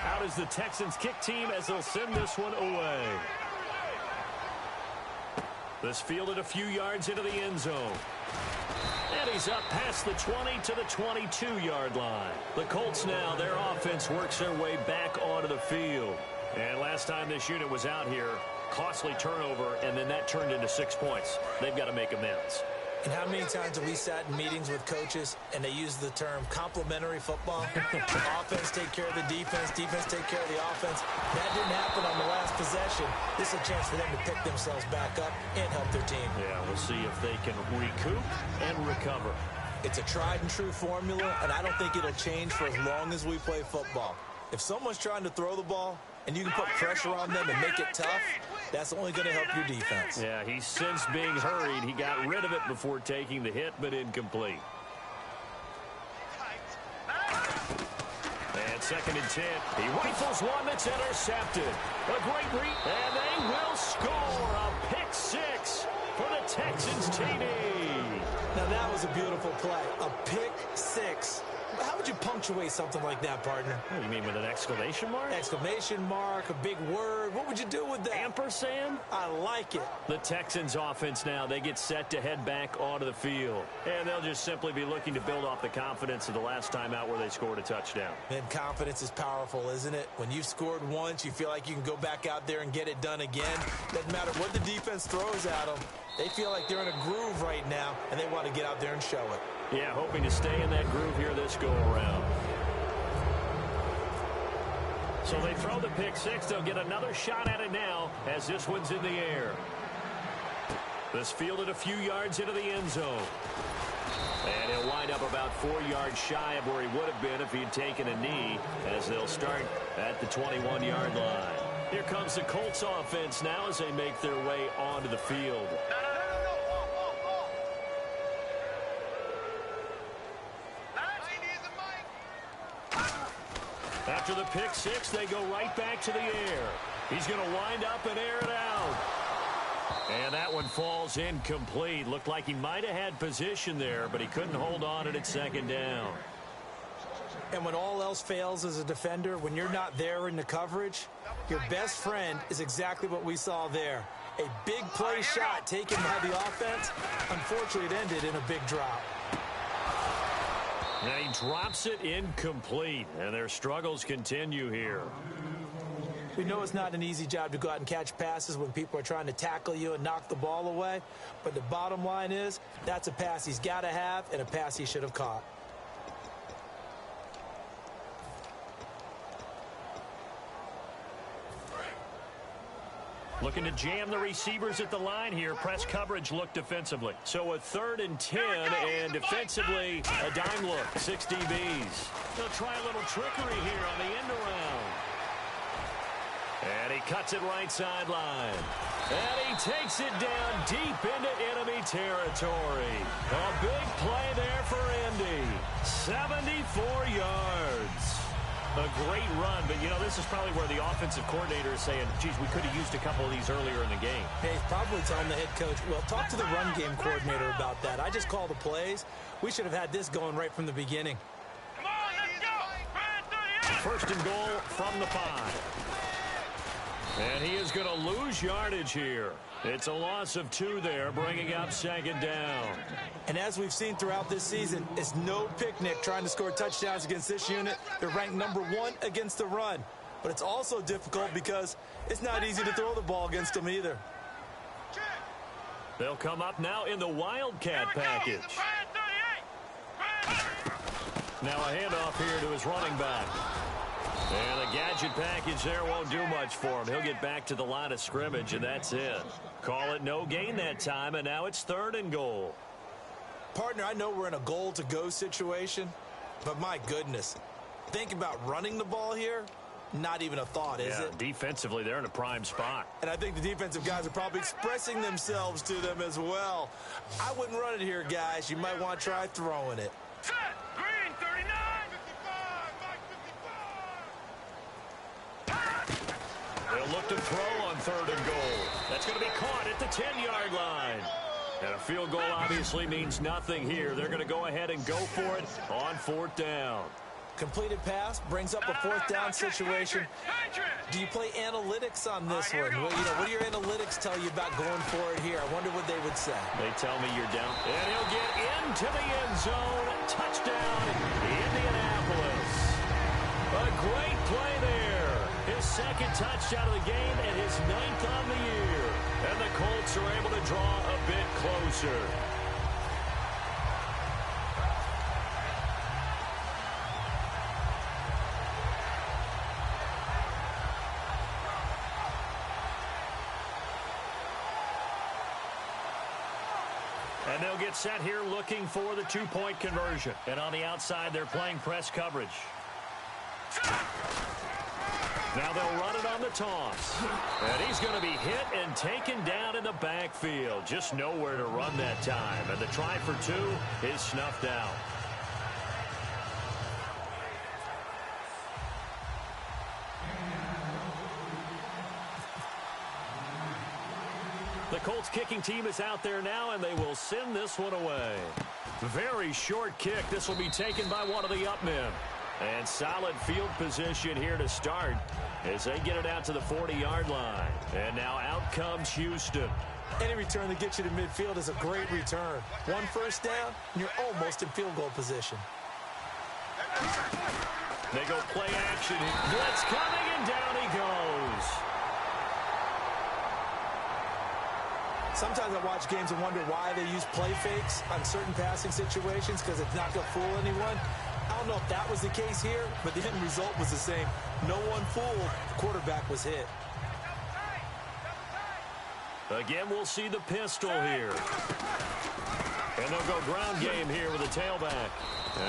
Out is the Texans kick team as they'll send this one away. This fielded a few yards into the end zone. And he's up past the 20 to the 22-yard line. The Colts now, their offense works their way back onto the field. And last time this unit was out here, costly turnover, and then that turned into 6 points. They've got to make amends. And how many times have we sat in meetings with coaches and they use the term complementary football? Offense take care of the defense take care of the offense. That didn't happen on the last possession. This is a chance for them to pick themselves back up and help their team. Yeah, we'll see if they can recoup and recover. It's a tried and true formula, and I don't think it'll change for as long as we play football. If someone's trying to throw the ball and you can put pressure on them and make it tough, that's only going to help your defense. Yeah, he sensed being hurried. He got rid of it before taking the hit, but incomplete. And 2nd and 10. He rifles one that's intercepted. A great read, and they will score a pick 6 for the Texans TD. Now that was a beautiful play. A pick 6. How would you punctuate something like that, partner? What do you mean, with an exclamation mark? Exclamation mark, a big word. What would you do with that? Ampersand? I like it. The Texans offense now, they get set to head back onto the field. And they'll just simply be looking to build off the confidence of the last time out where they scored a touchdown. And confidence is powerful, isn't it? When you've scored once, you feel like you can go back out there and get it done again. Doesn't matter what the defense throws at them. They feel like they're in a groove right now, and they want to get out there and show it. Yeah, hoping to stay in that groove here this go-around. So they throw the pick 6. They'll get another shot at it now as this one's in the air. This fielded a few yards into the end zone. And he'll wind up about 4 yards shy of where he would have been if he had taken a knee, as they'll start at the 21-yard line. Here comes the Colts offense now as they make their way onto the field. After the pick 6, they go right back to the air. He's going to wind up and air it out. And that one falls incomplete. Looked like he might have had position there, but he couldn't hold on it at 2nd down. And when all else fails as a defender, when you're not there in the coverage, your best friend is exactly what we saw there. A big play shot taken by the offense. Unfortunately, it ended in a big drop. And he drops it incomplete, and their struggles continue here. We know it's not an easy job to go out and catch passes when people are trying to tackle you and knock the ball away, but the bottom line is that's a pass he's got to have and a pass he should have caught. Looking to jam the receivers at the line here. Press coverage look defensively. So a 3rd and 10, and defensively, a dime look. 6 DBs. They'll try a little trickery here on the end around. And he cuts it right sideline. And he takes it down deep into enemy territory. A big play there for Indy. 74 yards. A great run, but, you know, this is probably where the offensive coordinator is saying, geez, we could have used a couple of these earlier in the game. Hey, he's probably telling the head coach, well, talk to the run game coordinator about that. I just call the plays. We should have had this going right from the beginning. Come on, let's go. 1st and goal from the 5. And he is going to lose yardage here. It's a loss of 2 there, bringing up 2nd down. And as we've seen throughout this season, it's no picnic trying to score touchdowns against this unit. They're ranked number 1 against the run. But it's also difficult because it's not easy to throw the ball against them either. They'll come up now in the Wildcat package. Now a handoff here to his running back. And the gadget package there won't do much for him. He'll get back to the line of scrimmage, and that's it. Call it no gain that time, and now it's 3rd and goal. Partner, I know we're in a goal-to-go situation, but my goodness, think about running the ball here. Not even a thought, is it? Defensively, they're in a prime spot. And I think the defensive guys are probably expressing themselves to them as well. I wouldn't run it here, guys. You might want to try throwing it. Set. Green, 39. They'll look to throw on 3rd and goal. That's going to be caught at the 10-yard line. And a field goal obviously means nothing here. They're going to go ahead and go for it on 4th down. Completed pass brings up a 4th down situation. Do you play analytics on this one? Well, you know, what do your analytics tell you about going for it here? I wonder what they would say. They tell me you're down. And he'll get into the end zone. Touchdown, Indianapolis. A great play there. His 2nd touchdown of the game and his 9th on the year. And the Colts are able to draw a bit closer. And they'll get set here looking for the 2-point conversion. And on the outside, they're playing press coverage. Now they'll run it on the toss. And he's going to be hit and taken down in the backfield. Just nowhere to run that time. And the try for 2 is snuffed out. The Colts kicking team is out there now, and they will send this one away. Very short kick. This will be taken by one of the up men. And solid field position here to start as they get it out to the 40-yard line. And now out comes Houston. Any return that gets you to midfield is a great return. 1 first down, and you're almost in field goal position. They go play action. Blitz coming, and down he goes. Sometimes I watch games and wonder why they use play fakes on certain passing situations because it's not going to fool anyone. I don't know if that was the case here, but the end result was the same. No one fooled. The quarterback was hit. Again, we'll see the pistol here. And they'll go ground game here with the tailback.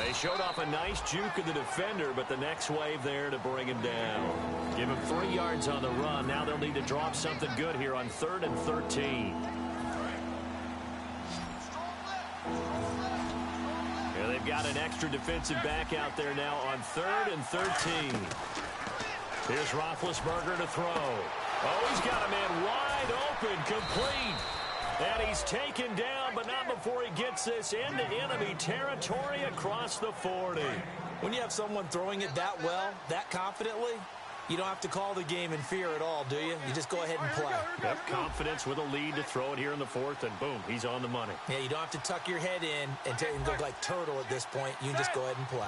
They showed off a nice juke of the defender, but the next wave there to bring him down. Give him 3 yards on the run. Now they'll need to drop something good here on 3rd and 13. Yeah, they've got an extra defensive back out there now on 3rd and 13. Here's Roethlisberger to throw. Oh, he's got a man wide open, complete. And he's taken down, but not before he gets this into enemy territory across the 40. When you have someone throwing it that well, that confidently, you don't have to call the game in fear at all, do you? You just go ahead and play. Yep, confidence with a lead to throw it here in the 4th, and boom, he's on the money. Yeah, you don't have to tuck your head in and go like turtle at this point. You can just go ahead and play.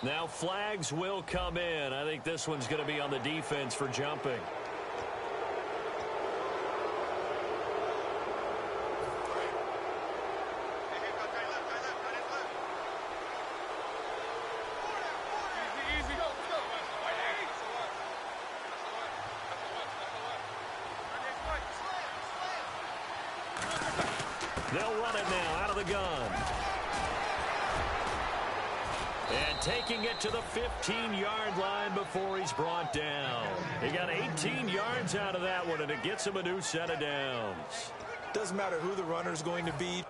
Now flags will come in. I think this one's going to be on the defense for jumping. They'll run it now out of the gun. And taking it to the 15-yard line before he's brought down. He got 18 yards out of that one, and it gets him a new set of downs. Doesn't matter who the runner is going to be.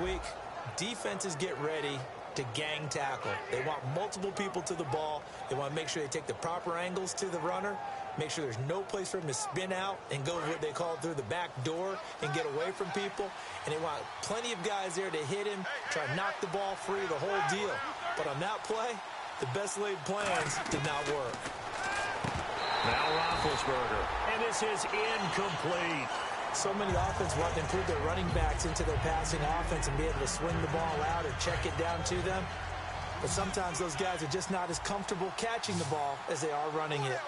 Week, defenses get ready to gang tackle. They want multiple people to the ball. They want to make sure they take the proper angles to the runner, make sure there's no place for him to spin out and go what they call through the back door and get away from people. And they want plenty of guys there to hit him, try to knock the ball free, the whole deal. But on that play, the best laid plans did not work. Now Roethlisberger, and this is incomplete. So many offenses want to improve their running backs into their passing offense and be able to swing the ball out or check it down to them. But sometimes those guys are just not as comfortable catching the ball as they are running it.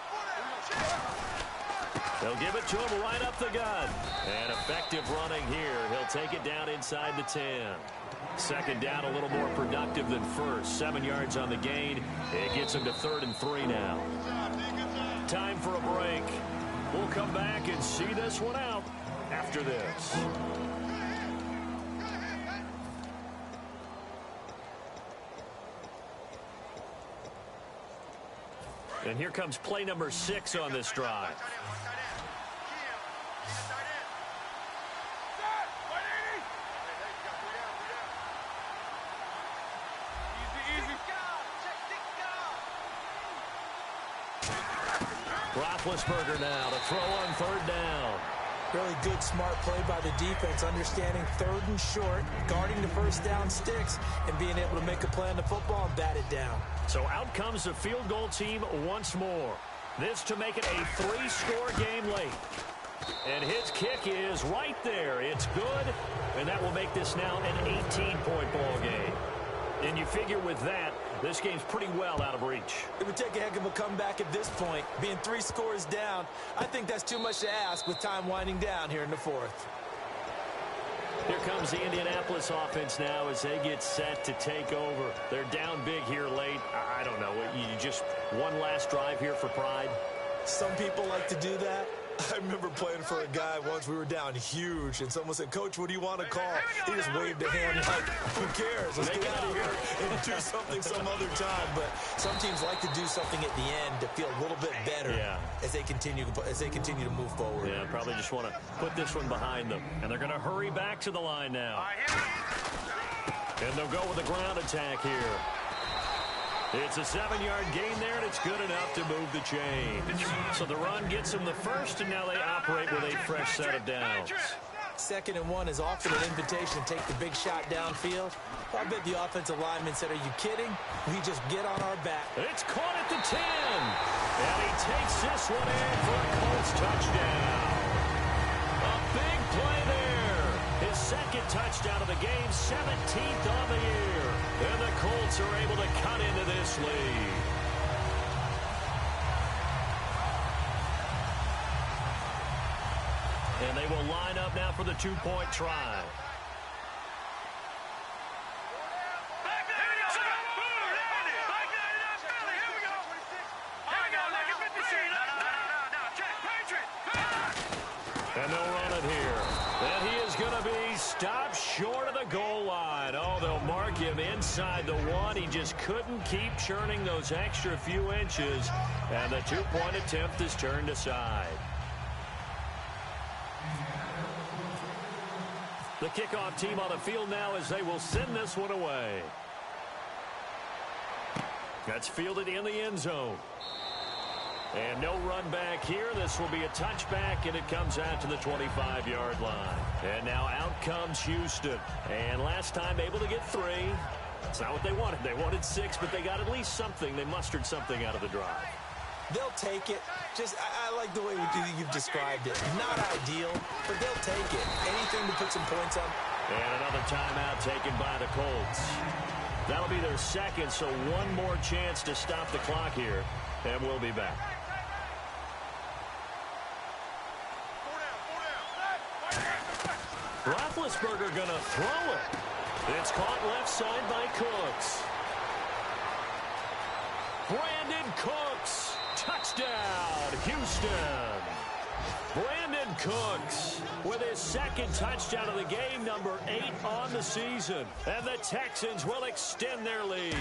They'll give it to him right up the gut. And effective running here. He'll take it down inside the 10. Second down, a little more productive than first. 7 yards on the gain. It gets him to 3rd and 3 now. Time for a break. We'll come back and see this one out after this. And here comes play number 6 on this drive. Roethlisberger now to throw on 3rd down. Really good, smart play by the defense, understanding 3rd and short, guarding the first down sticks, and being able to make a play on the football and bat it down. So out comes the field goal team once more. This to make it a 3-score game late. And his kick is right there. It's good, and that will make this now an 18-point ball game. And you figure with that, this game's pretty well out of reach. It would take a heck of a comeback at this point. Being 3 scores down, I think that's too much to ask with time winding down here in the 4th. Here comes the Indianapolis offense now as they get set to take over. They're down big here late. I don't know. You just one last drive here for pride? Some people like to do that. I remember playing for a guy once. We were down huge, and someone said, "Coach, what do you want to call?" He just waved a hand like, "Who cares? Let's get out of here and do something some other time." But some teams like to do something at the end to feel a little bit better as they continue to move forward. Yeah, probably just want to put this one behind them. And they're going to hurry back to the line now. And they'll go with a ground attack here. It's a 7-yard gain there, and it's good enough to move the chains. So the run gets them the first, and now they operate with a fresh set of downs. 2nd and 1 is often an invitation to take the big shot downfield. I bet the offensive lineman said, "Are you kidding? We just get on our back." It's caught at the 10. And he takes this one in for a Colts touchdown. A big play there. His 2nd touchdown of the game, 17th on the year. And the Colts are able to cut into this lead. And they will line up now for the 2-point try. And they'll run it here. And he is going to be stopped short of the goal line. Oh, they'll mark him inside the 1. He just couldn't keep churning those extra few inches. And the 2-point attempt is turned aside. The kickoff team on the field now as they will send this one away. That's fielded in the end zone. And no run back here. This will be a touchback, and it comes out to the 25-yard line. And now out comes Houston. And last time able to get 3. That's not what they wanted. They wanted 6, but they got at least something. They mustered something out of the drive. They'll take it. I like the way you've described it. Not ideal, but they'll take it. Anything to put some points on. And another timeout taken by the Colts. That'll be their 2nd, so one more chance to stop the clock here, and we'll be back. Roethlisberger going to throw it. It's caught left side by Cooks. Brandon Cooks. Touchdown, Houston. Brandon Cooks with his second touchdown of the game, number 8 on the season. And the Texans will extend their lead.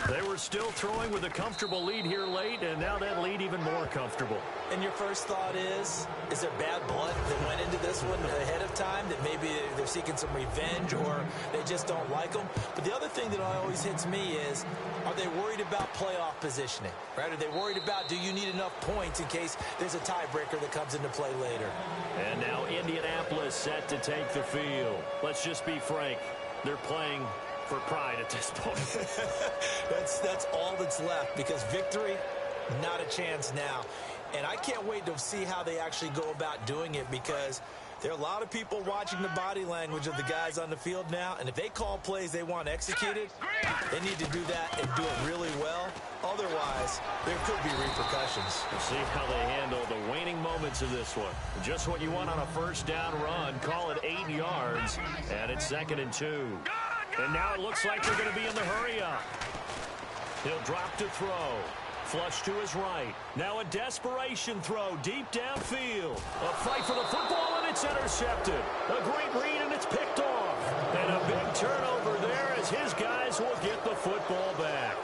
They were still throwing with a comfortable lead here late, and now that lead even more comfortable. And your first thought is there bad blood that went into this one ahead of time, that maybe they're seeking some revenge or they just don't like them? But the other thing that always hits me is, are they worried about playoff positioning? Right? Are they worried about, do you need enough points in case there's a tiebreaker that comes into play later? And now Indianapolis set to take the field. Let's just be frank. They're playing for pride at this point. That's all that's left, because victory, not a chance now. And I can't wait to see how they actually go about doing it, because there are a lot of people watching the body language of the guys on the field now, and if they call plays they want executed, they need to do that and do it really well. Otherwise, there could be repercussions. We'll see how they handle the waning moments of this one. Just what you want on a first down run. Call it 8 yards, and it's 2nd and 2. And now it looks like they're going to be in the hurry-up. He'll drop to throw. Flush to his right. Now a desperation throw deep downfield. A fight for the football, and it's intercepted. A great read, and it's picked off. And a big turnover there as his guys will get the football back.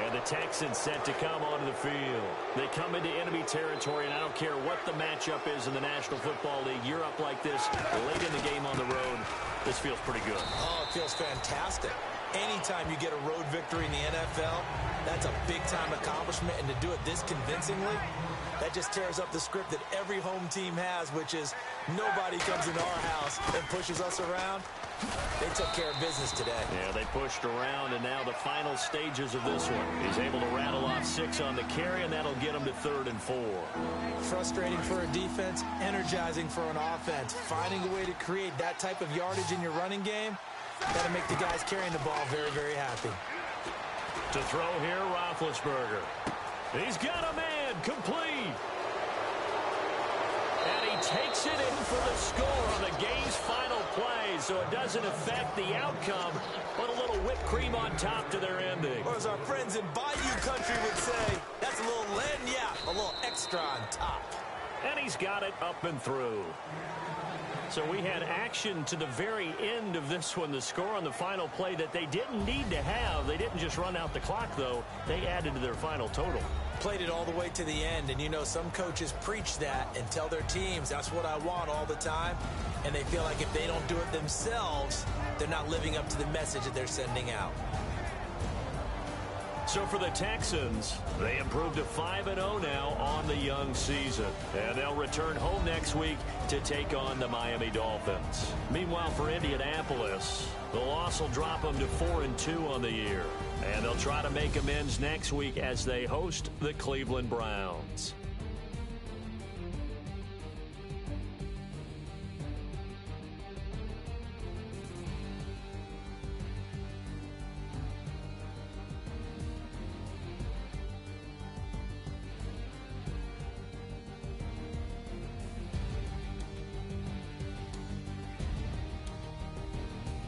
And the Texans set to come onto the field. They come into enemy territory, and I don't care what the matchup is in the National Football League. You're up like this late in the game on the road. This feels pretty good. Oh, it feels fantastic. Anytime you get a road victory in the NFL, that's a big-time accomplishment, and to do it this convincingly, that just tears up the script that every home team has, which is nobody comes into our house and pushes us around. They took care of business today. Yeah, they pushed around, and now the final stages of this one. He's able to rattle off 6 on the carry, and that'll get him to 3rd and 4. Frustrating for a defense, energizing for an offense. Finding a way to create that type of yardage in your running game, that'll make the guys carrying the ball very, very happy. To throw here, Roethlisberger. He's got a man, complete. And he takes it in for the score on the game's final play, so it doesn't affect the outcome, but a little whipped cream on top to their ending. Or as our friends in Bayou Country would say, that's a little lagniappe, a little extra on top. And he's got it up and through. So we had action to the very end of this one, the score on the final play that they didn't need to have. They didn't just run out the clock, though. They added to their final total. Played it all the way to the end, and you know some coaches preach that and tell their teams, that's what I want all the time, and they feel like if they don't do it themselves, they're not living up to the message that they're sending out. So for the Texans, they improved to 5-0 now on the young season. And they'll return home next week to take on the Miami Dolphins. Meanwhile, for Indianapolis, the loss will drop them to 4-2 on the year. And they'll try to make amends next week as they host the Cleveland Browns.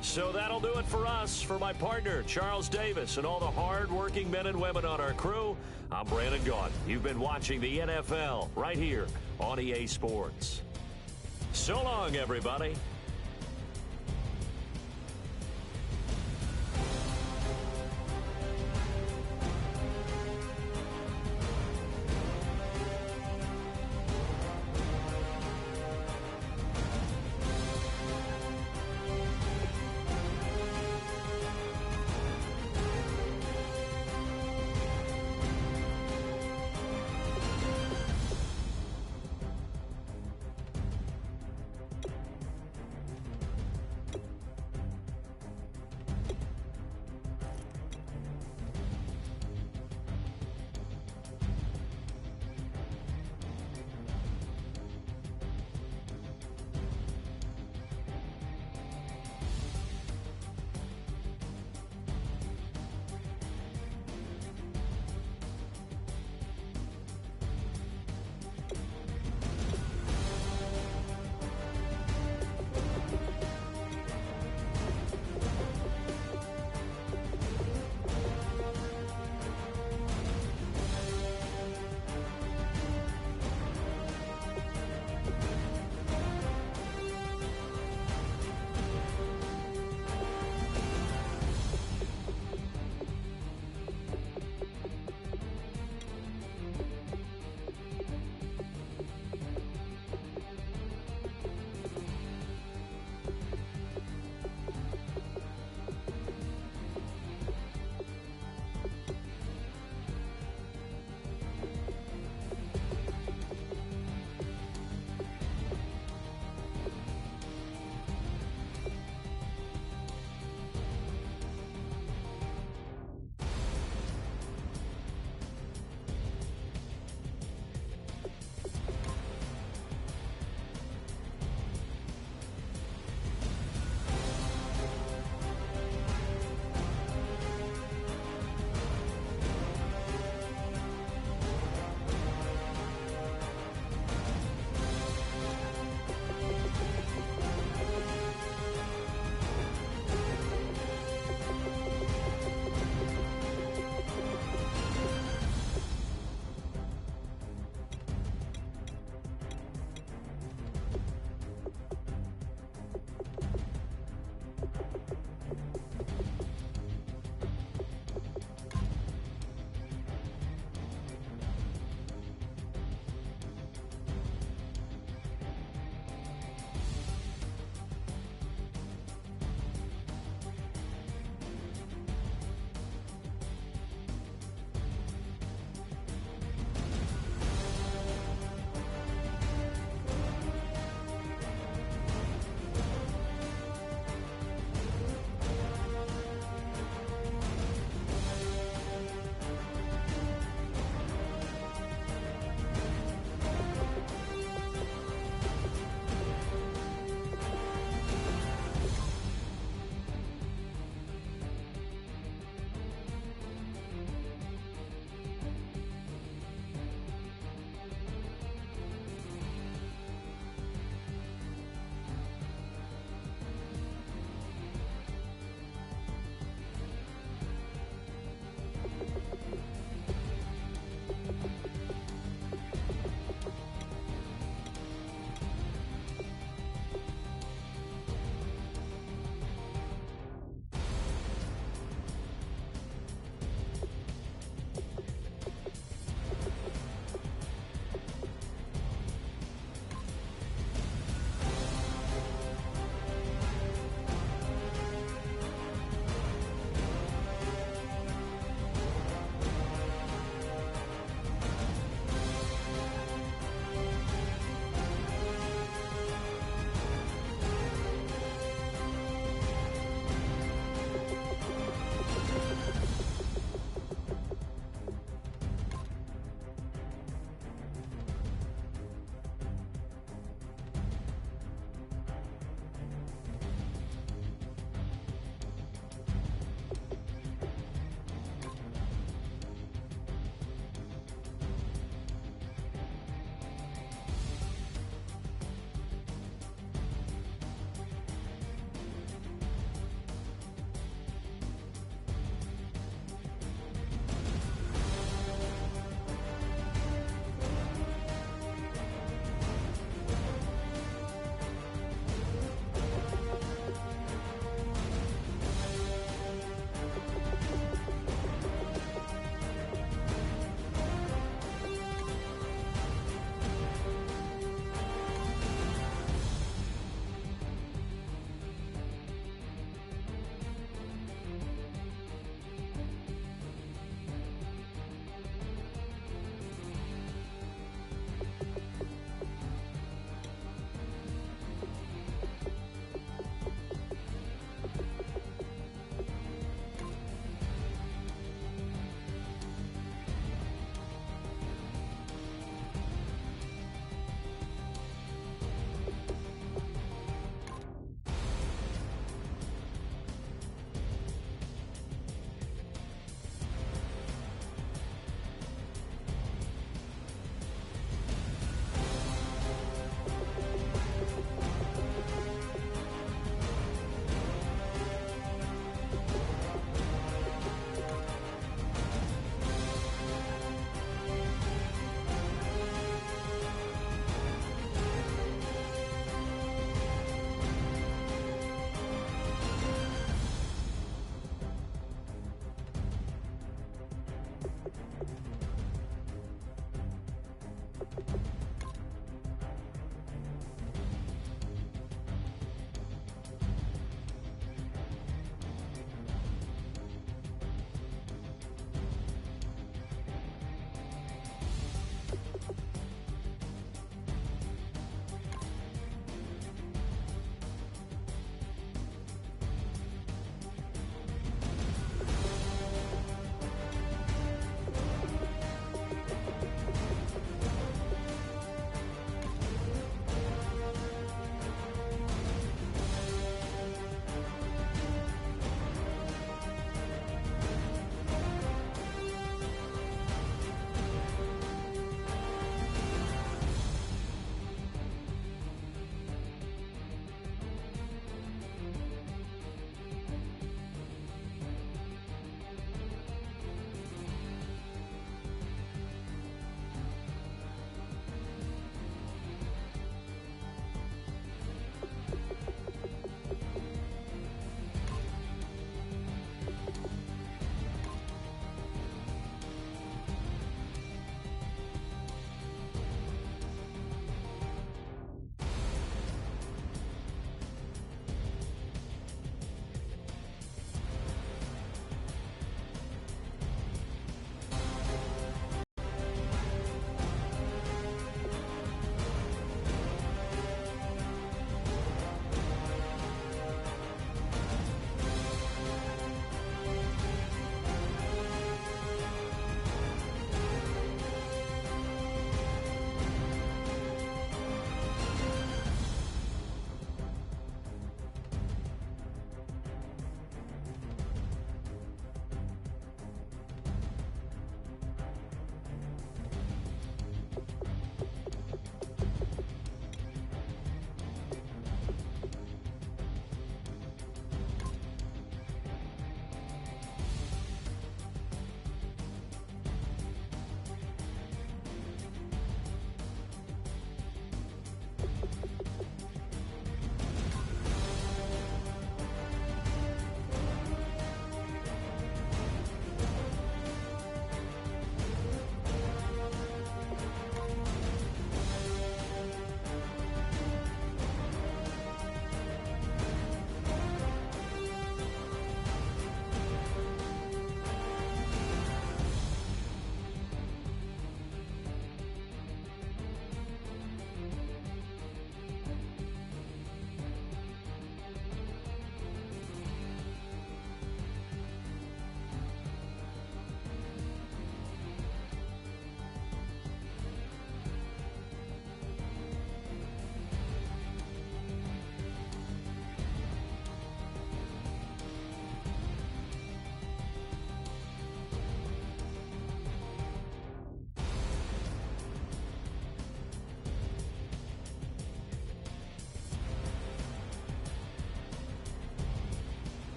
So that'll do it for us. For my partner, Charles Davis, and all the hard-working men and women on our crew, I'm Brandon Gaudin. You've been watching the NFL right here on EA Sports. So long, everybody.